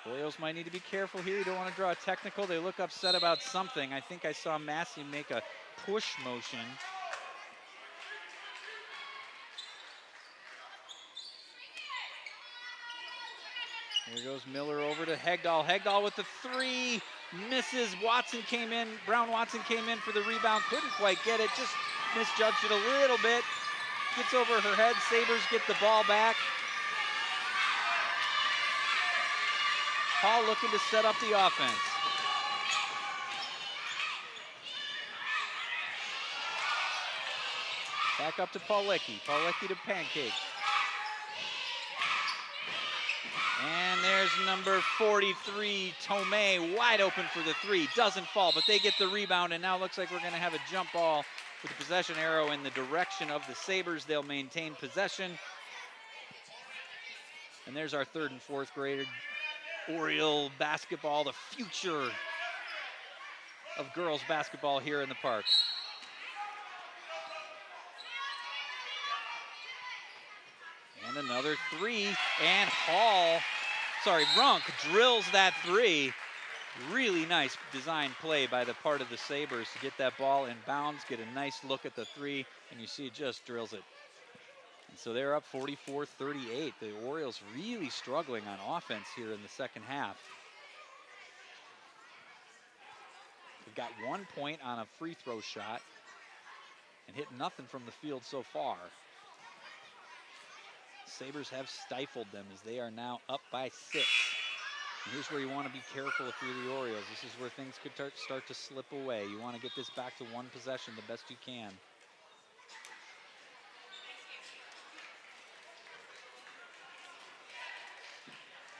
Orioles might need to be careful here. You don't want to draw a technical. They look upset about something. I think I saw Massey make a push motion. Here goes Miller over to Hegdahl. Hegdahl with the 3, misses. Watson came in. Brown Watson came in for the rebound. Couldn't quite get it. Just misjudged it a little bit. Gets over her head. Sabres get the ball back. Hall looking to set up the offense. Back up to Paulicki. Paulicki to Pancake. And there's number 43, Tomei, wide open for the 3. Doesn't fall, but they get the rebound, and now it looks like we're going to have a jump ball with the possession arrow in the direction of the Sabres. They'll maintain possession. And there's our 3rd and 4th grader Oriole basketball, the future of girls basketball here in the park. And another 3, and Runk drills that 3. Really nice design play by the part of the Sabres to get that ball in bounds, get a nice look at the 3, and you see it just drills it. And so they're up 44-38. The Orioles really struggling on offense here in the second half. They've got 1 point on a free throw shot and hit nothing from the field so far. Sabres have stifled them as they are now up by 6. And here's where you want to be careful if you're the Orioles. This is where things could start to slip away. You want to get this back to 1 possession the best you can.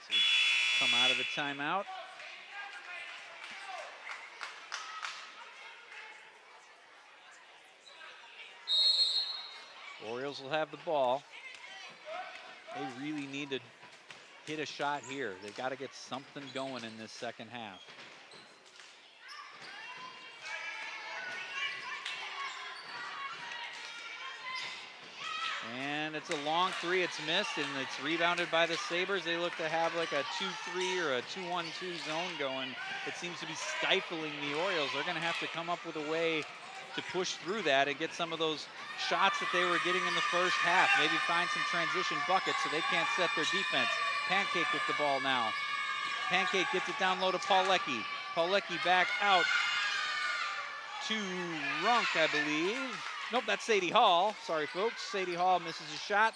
So we come out of the timeout. Orioles will have the ball. They really need to hit a shot here. They've got to get something going in this second half. and it's a long three. It's missed, and it's rebounded by the Sabres. They look to have like a 2-3 or a 2-1-2 zone going. It seems to be stifling the Orioles. They're going to have to come up with a way to push through that and get some of those shots that they were getting in the first half. Maybe find some transition buckets so they can't set their defense. Pancake with the ball now. Pancake gets it down low to Paulecki. Paulecki back out to Runk, I believe. Nope, that's Sadie Hall. Sorry, folks. Sadie Hall misses a shot.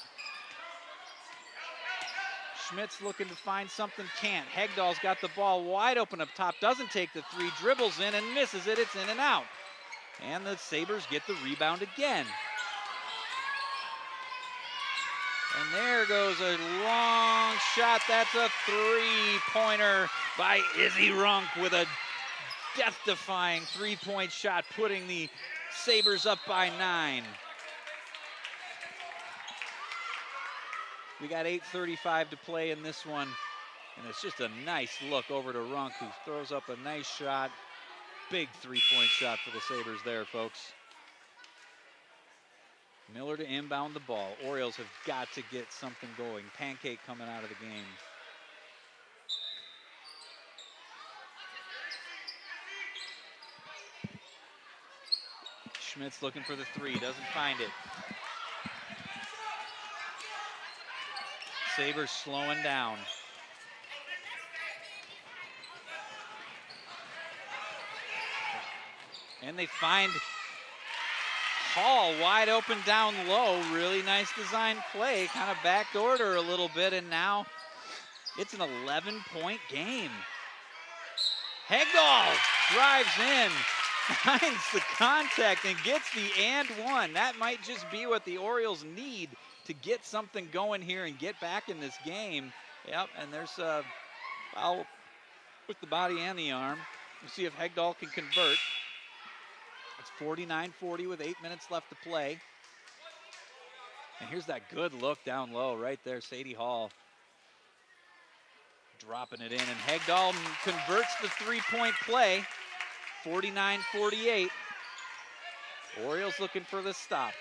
Schmidt's looking to find something, can't. Hegdahl's got the ball wide open up top, doesn't take the three, dribbles in and misses it. It's in and out. And the Sabres get the rebound again. And there goes a long shot. That's a three-pointer by Izzy Runk with a death-defying three-point shot, putting the Sabres up by 9. We got 8:35 to play in this one, and it's just a nice look over to Runk, who throws up a nice shot. Big three-point shot for the Sabres there, folks. Miller to inbound the ball. Orioles have got to get something going. Pancake coming out of the game. Schmidt's looking for the three, doesn't find it. Sabres slowing down. And they find Hall wide open down low. Really nice design play. Kind of backdoored her a little bit, and now it's an 11-point game. Hegdahl drives in, finds the contact, and gets the and one. That might just be what the Orioles need to get something going here and get back in this game. Yep, and there's a foul with the body and the arm. We'll see if Hegdahl can convert. It's 49-40 with 8 minutes left to play. And here's that good look down low right there. Sadie Hall dropping it in. And Hegdahl converts the three-point play. 49-48. Orioles looking for the stop.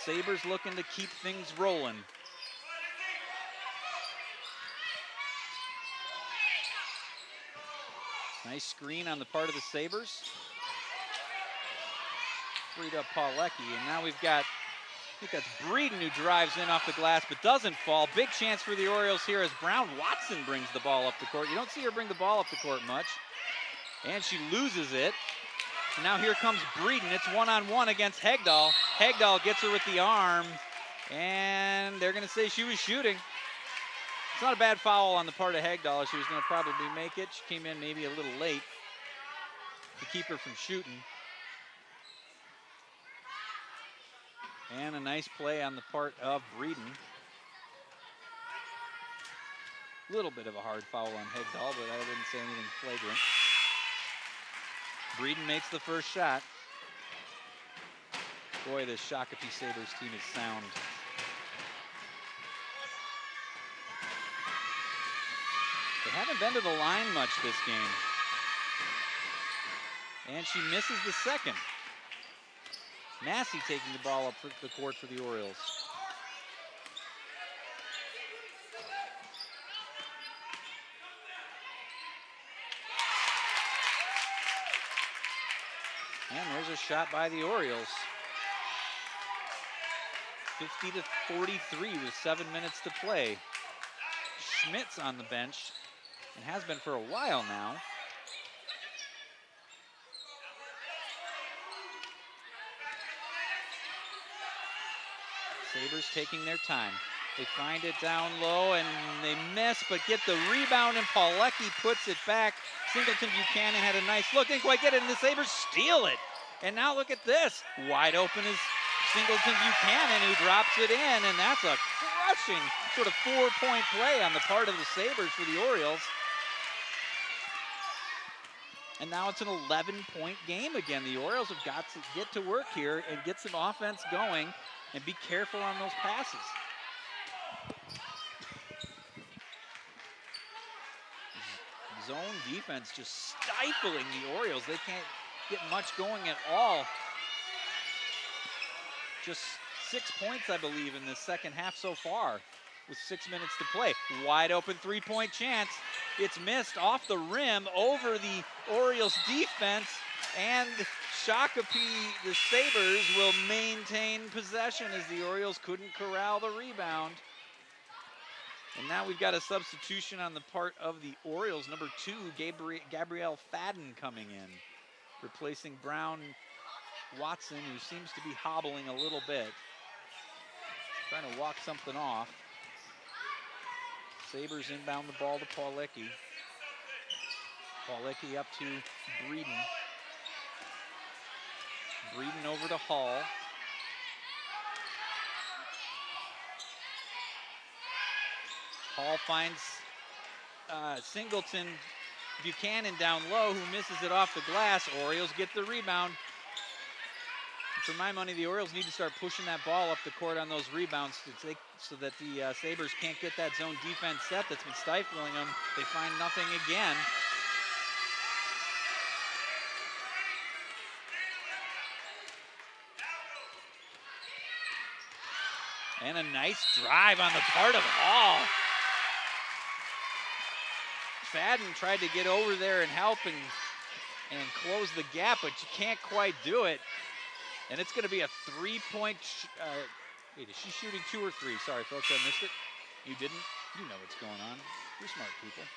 Sabres looking to keep things rolling. Nice screen on the part of the Sabres. Freed up Paulecki, and now we've got, I think that's Breeden who drives in off the glass but doesn't fall. Big chance for the Orioles here as Brown Watson brings the ball up the court. You don't see her bring the ball up the court much. And she loses it. And now here comes Breeden. It's one-on-one against Hegdahl. Hegdahl gets her with the arm, and they're going to say she was shooting. It's not a bad foul on the part of Hegdahl. She was going to probably make it. She came in maybe a little late to keep her from shooting. And a nice play on the part of Breeden. A little bit of a hard foul on Hegdahl, but I wouldn't say anything flagrant. Breeden makes the first shot. Boy, this Shakopee Sabres team is sound. They haven't been to the line much this game. And she misses the second. Massey taking the ball up the court for the Orioles. And there's a shot by the Orioles. 50-43 with 7 minutes to play. Schmidt's on the bench and has been for a while now. Sabres taking their time. They find it down low and they miss, but get the rebound, and Paulecki puts it back. Singleton Buchanan had a nice look, didn't quite get it, and the Sabres steal it. And now look at this. Wide open is Singleton Buchanan, who drops it in, and that's a crushing sort of 4-point play on the part of the Sabres for the Orioles. And now it's an 11-point game again. The Orioles have got to get to work here and get some offense going and be careful on those passes. Zone defense just stifling the Orioles. They can't get much going at all. Just 6 points, I believe, in the second half so far with 6 minutes to play. Wide open three-point chance. It's missed off the rim over the Orioles defense, and Shakopee, the Sabres, will maintain possession as the Orioles couldn't corral the rebound. And now we've got a substitution on the part of the Orioles. Number 2, Gabrielle Fadden coming in, replacing Brown Watson, who seems to be hobbling a little bit. Trying to walk something off. Sabres inbound the ball to Pawlicki. Pawlicki up to Breeden. Breeden over to Hall. Hall finds Singleton Buchanan down low, who misses it off the glass. Orioles get the rebound. For my money, the Orioles need to start pushing that ball up the court on those rebounds so that the Sabres can't get that zone defense set that's been stifling them. They find nothing again. And a nice drive on the part of Hall. Fadden tried to get over there and help and close the gap, but you can't quite do it. And it's going to be a three-point. Wait, is she shooting 2 or 3? Sorry, folks, I missed it. You didn't? You know what's going on. You're smart people.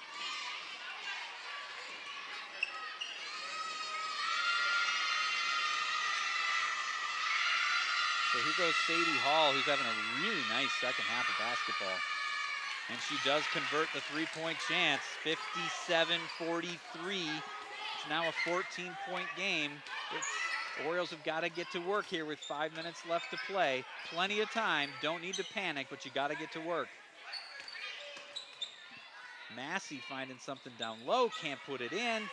So here goes Sadie Hall, who's having a really nice second half of basketball. And she does convert the three-point chance, 57-43. It's now a 14-point game. Orioles have got to get to work here with 5 minutes left to play. Plenty of time. Don't need to panic, but you got to get to work. Massey finding something down low, can't put it in.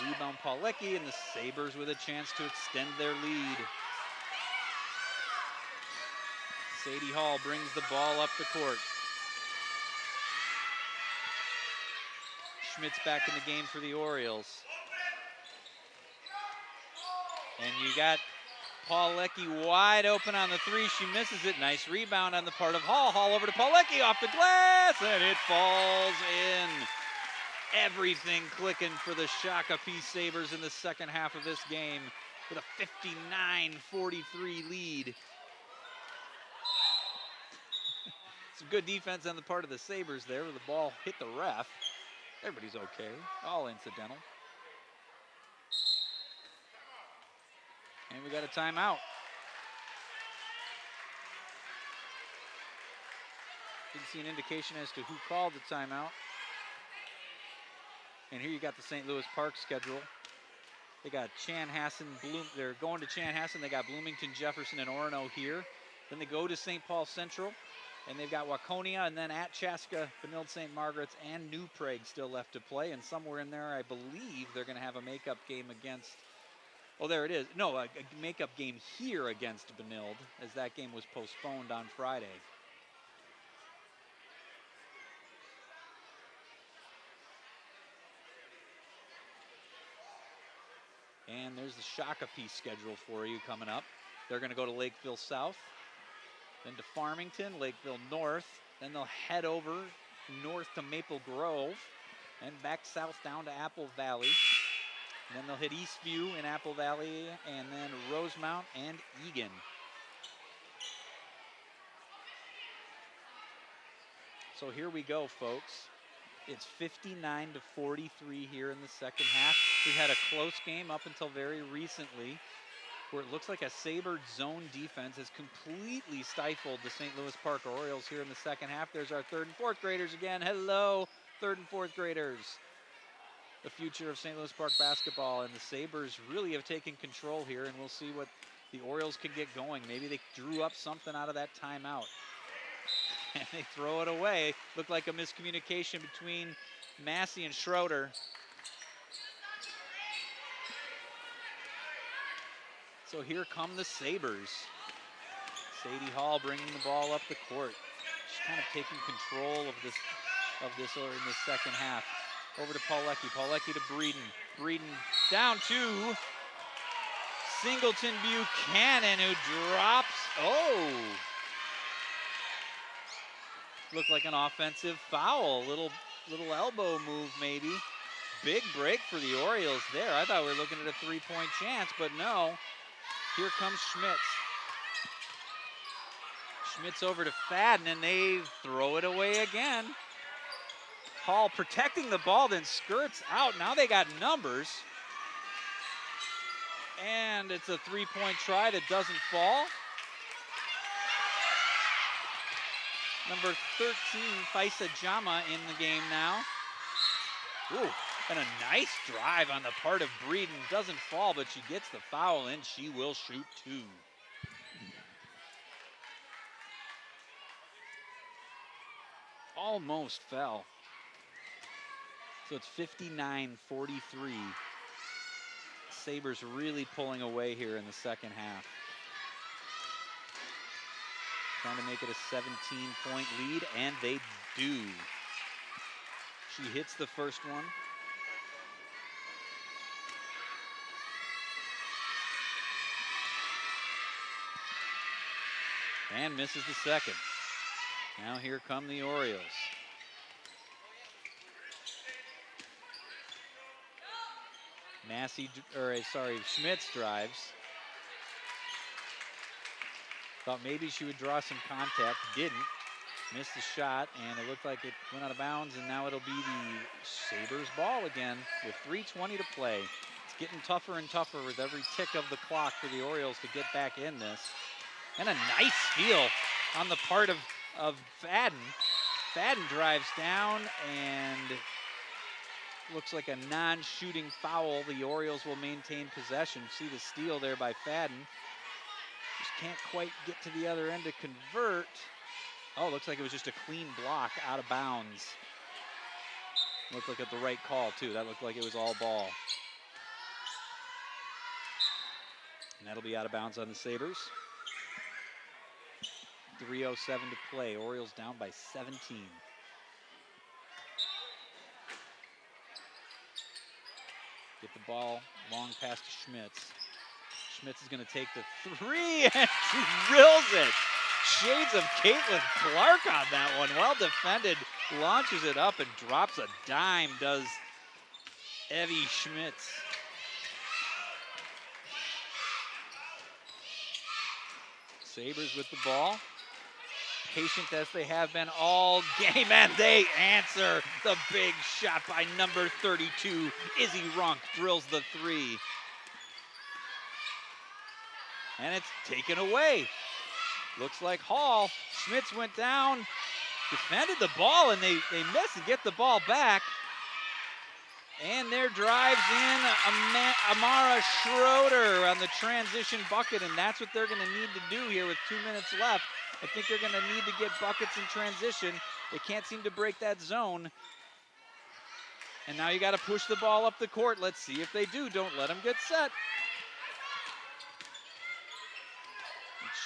Rebound Pawlicki, and the Sabres with a chance to extend their lead. Sadie Hall brings the ball up the court. Schmidt's back in the game for the Orioles. And you got Pawlicki wide open on the 3. She misses it. Nice rebound on the part of Hall. Hall over to Pawlicki off the glass, and it falls in. Everything clicking for the Shakopee Sabres in the second half of this game with a 59-43 lead. Some good defense on the part of the Sabres there, where the ball hit the ref. Everybody's okay, all incidental. And we got a timeout. Didn't see an indication as to who called the timeout. And here you got the St. Louis Park schedule. They got Chanhassen, they're going to Chanhassen. They got Bloomington, Jefferson, and Orono here. Then they go to St. Paul Central. And they've got Waconia, and then at Chaska, Benilde St. Margaret's, and New Prague still left to play. And somewhere in there, I believe they're going to have a makeup game against, oh, there it is. No, a makeup game here against Benilde, as that game was postponed on Friday. And there's the Shakopee schedule for you coming up. They're going to go to Lakeville South, then to Farmington, Lakeville North. Then they'll head over north to Maple Grove and back south down to Apple Valley. And then they'll hit Eastview in Apple Valley, and then Rosemount and Egan. So here we go, folks. It's 59-43 here in the second half. We've had a close game up until very recently, where it looks like a Sabre zone defense has completely stifled the St. Louis Park Orioles here in the second half. There's our 3rd and 4th graders again. Hello, 3rd and 4th graders. The future of St. Louis Park basketball, and the Sabres really have taken control here, and we'll see what the Orioles can get going. Maybe they drew up something out of that timeout. And they throw it away. Looked like a miscommunication between Massey and Schroeder. So here come the Sabres. Sadie Hall bringing the ball up the court. She's kind of taking control of this in the second half. Over to Pawlicki. Pawlicki to Breeden. Breeden down to Singleton Buchanan, who drops Oh! Looked like an offensive foul. Little elbow move maybe. Big break for the Orioles there. I thought we were looking at a 3-point chance, but no. Here comes Schmitz. Schmitz over to Fadden, and they throw it away again. Hall protecting the ball, then skirts out. Now they got numbers. And it's a 3-point try that doesn't fall. Number 13, Faisa Jama in the game now. Ooh, and a nice drive on the part of Breeden. Doesn't fall, but she gets the foul, and she will shoot 2. Almost fell. So it's 59-43. Sabres really pulling away here in the second half. Trying to make it a 17-point lead, and they do. She hits the first one. And misses the second. Now here come the Orioles. Schmitz drives. Thought maybe she would draw some contact, didn't. Missed the shot, and it looked like it went out of bounds, and now it'll be the Sabres ball again with 3:20 to play. It's getting tougher and tougher with every tick of the clock for the Orioles to get back in this. And a nice steal on the part of Fadden. Fadden drives down, and looks like a non-shooting foul. The Orioles will maintain possession. See the steal there by Fadden. Just can't quite get to the other end to convert. Oh, looks like it was just a clean block out of bounds. Looked like at the right call, too. That looked like it was all ball. And that'll be out of bounds on the Sabres. 3:07 to play. Orioles down by 17. Get the ball long pass to Schmitz. Schmitz is going to take the 3, and she drills it. Shades of Caitlin Clark on that one. Well defended. Launches it up and drops a dime, does Evie Schmitz. Sabres with the ball. Patient as they have been all game, and they answer the big shot by number 32. Izzy Runk drills the 3. And it's taken away. Looks like Hall. Schmitz went down, defended the ball, and they miss and get the ball back. And there drives in Amara Schroeder on the transition bucket, and that's what they're going to need to do here with 2 minutes left. I think they're going to need to get buckets in transition. They can't seem to break that zone. And now you got to push the ball up the court. Let's see if they do. Don't let them get set.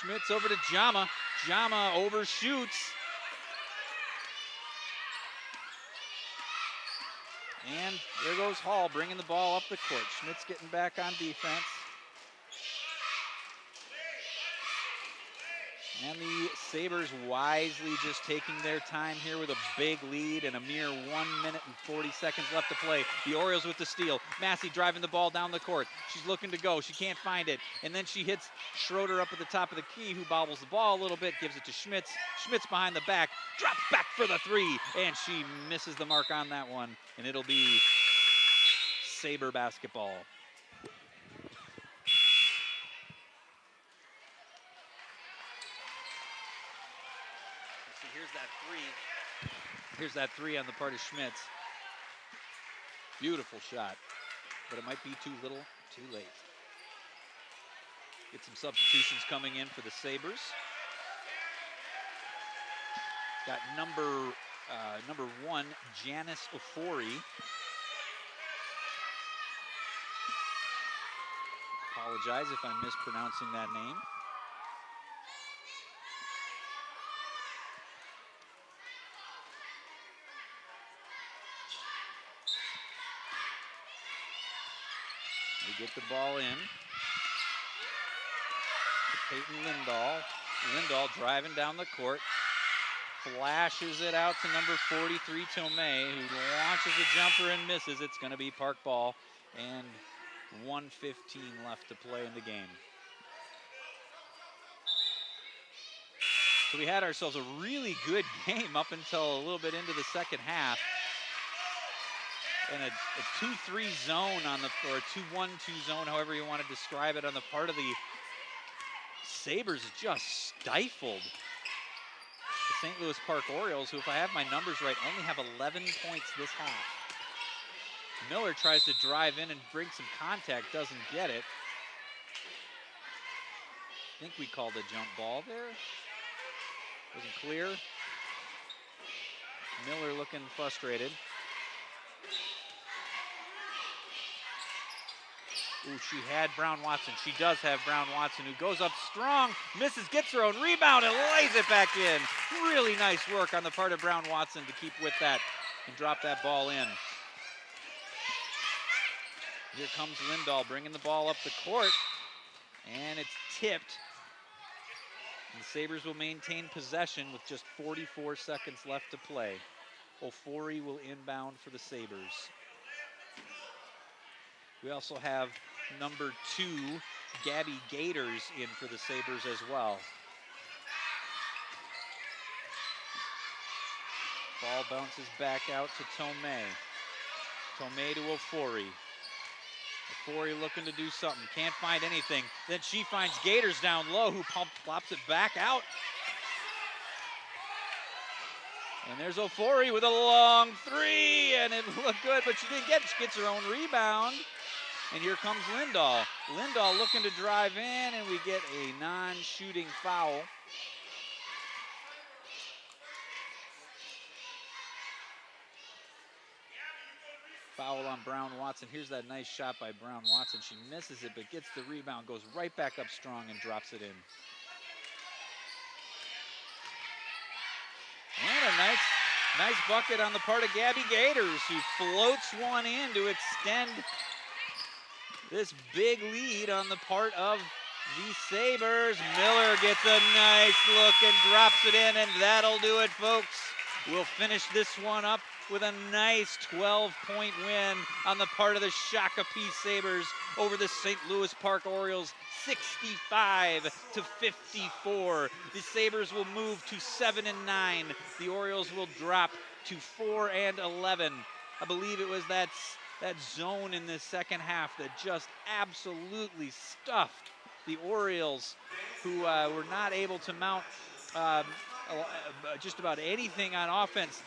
Schmitz over to Jama. Jama overshoots. And there goes Hall bringing the ball up the court. Schmitz getting back on defense. And the Sabres wisely just taking their time here with a big lead and a mere 1 minute and 40 seconds left to play. The Orioles with the steal. Massey driving the ball down the court. She's looking to go. She can't find it. And then she hits Schroeder up at the top of the key, who bobbles the ball a little bit, gives it to Schmitz. Schmitz behind the back, drops back for the 3, and she misses the mark on that one. And it'll be Sabre basketball. Here's that 3 on the part of Schmitz. Beautiful shot, but it might be too little, too late. Get some substitutions coming in for the Sabres. Got number 1, Janice Ofori. Apologize if I'm mispronouncing that name. They get the ball in. Peyton Lindahl. Lindahl driving down the court. Flashes it out to number 43, Tomei, who launches a jumper and misses. It's going to be Park ball, and 1:15 left to play in the game. So we had ourselves a really good game up until a little bit into the second half. And a 2-3 zone on the, or a 2-1-2 zone, however you want to describe it, on the part of the Sabres just stifled the St. Louis Park Orioles, who, if I have my numbers right, only have 11 points this half. Miller tries to drive in and bring some contact, doesn't get it. I think we called a jump ball there. Wasn't clear. Miller looking frustrated. Ooh, she had Brown Watson. She does have Brown Watson, who goes up strong, misses, gets her own rebound, and lays it back in. Really nice work on the part of Brown Watson to keep with that and drop that ball in. Here comes Lindahl bringing the ball up the court, and it's tipped. And the Sabres will maintain possession with just 44 seconds left to play. Ofori will inbound for the Sabres. We also have number 2, Gabby Gators, in for the Sabres as well. Ball bounces back out to Tomei. Tomei to Ofori. Ofori looking to do something, can't find anything. Then she finds Gators down low, who plops it back out. And there's Ofori with a long 3, and it looked good, but she didn't get it. She gets her own rebound. And here comes Lindahl. Lindahl looking to drive in, and we get a non-shooting foul. Foul on Brown Watson. Here's that nice shot by Brown Watson. She misses it, but gets the rebound, goes right back up strong and drops it in. And a nice bucket on the part of Gabby Gators, who floats one in to extend this big lead on the part of the Sabres. Miller gets a nice look and drops it in, and that'll do it, folks. We'll finish this one up with a nice 12-point win on the part of the Shakopee Sabres over the St. Louis Park Orioles, 65-54. The Sabres will move to 7-9. The Orioles will drop to 4-11. I believe it was that zone in the second half that just absolutely stuffed the Orioles, who were not able to mount just about anything on offense.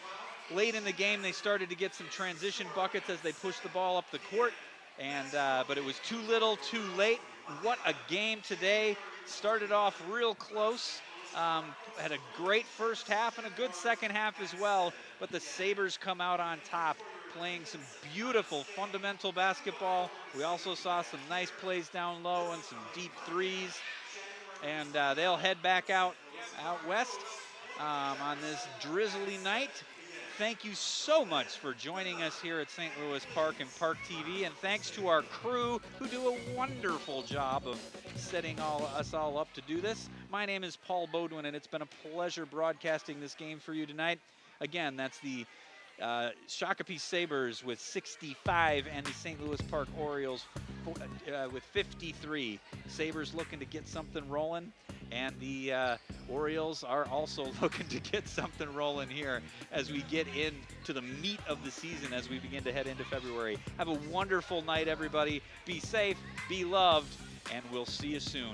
Late in the game, they started to get some transition buckets as they pushed the ball up the court, and but it was too little, too late. What a game today. Started off real close. Had a great first half and a good second half as well, but the Sabres come out on top, playing some beautiful fundamental basketball. We also saw some nice plays down low and some deep threes, and they'll head back out west on this drizzly night. Thank you so much for joining us here at St. Louis Park and ParkTV, and thanks to our crew who do a wonderful job of setting us all up to do this. My name is Paul Beaudoin, and it's been a pleasure broadcasting this game for you tonight. Again, that's the Shakopee Sabres with 65 and the St. Louis Park Orioles with 53. Sabres looking to get something rolling, and the Orioles are also looking to get something rolling here as we get into the meat of the season as we begin to head into February. Have a wonderful night, everybody. Be safe, be loved, and we'll see you soon.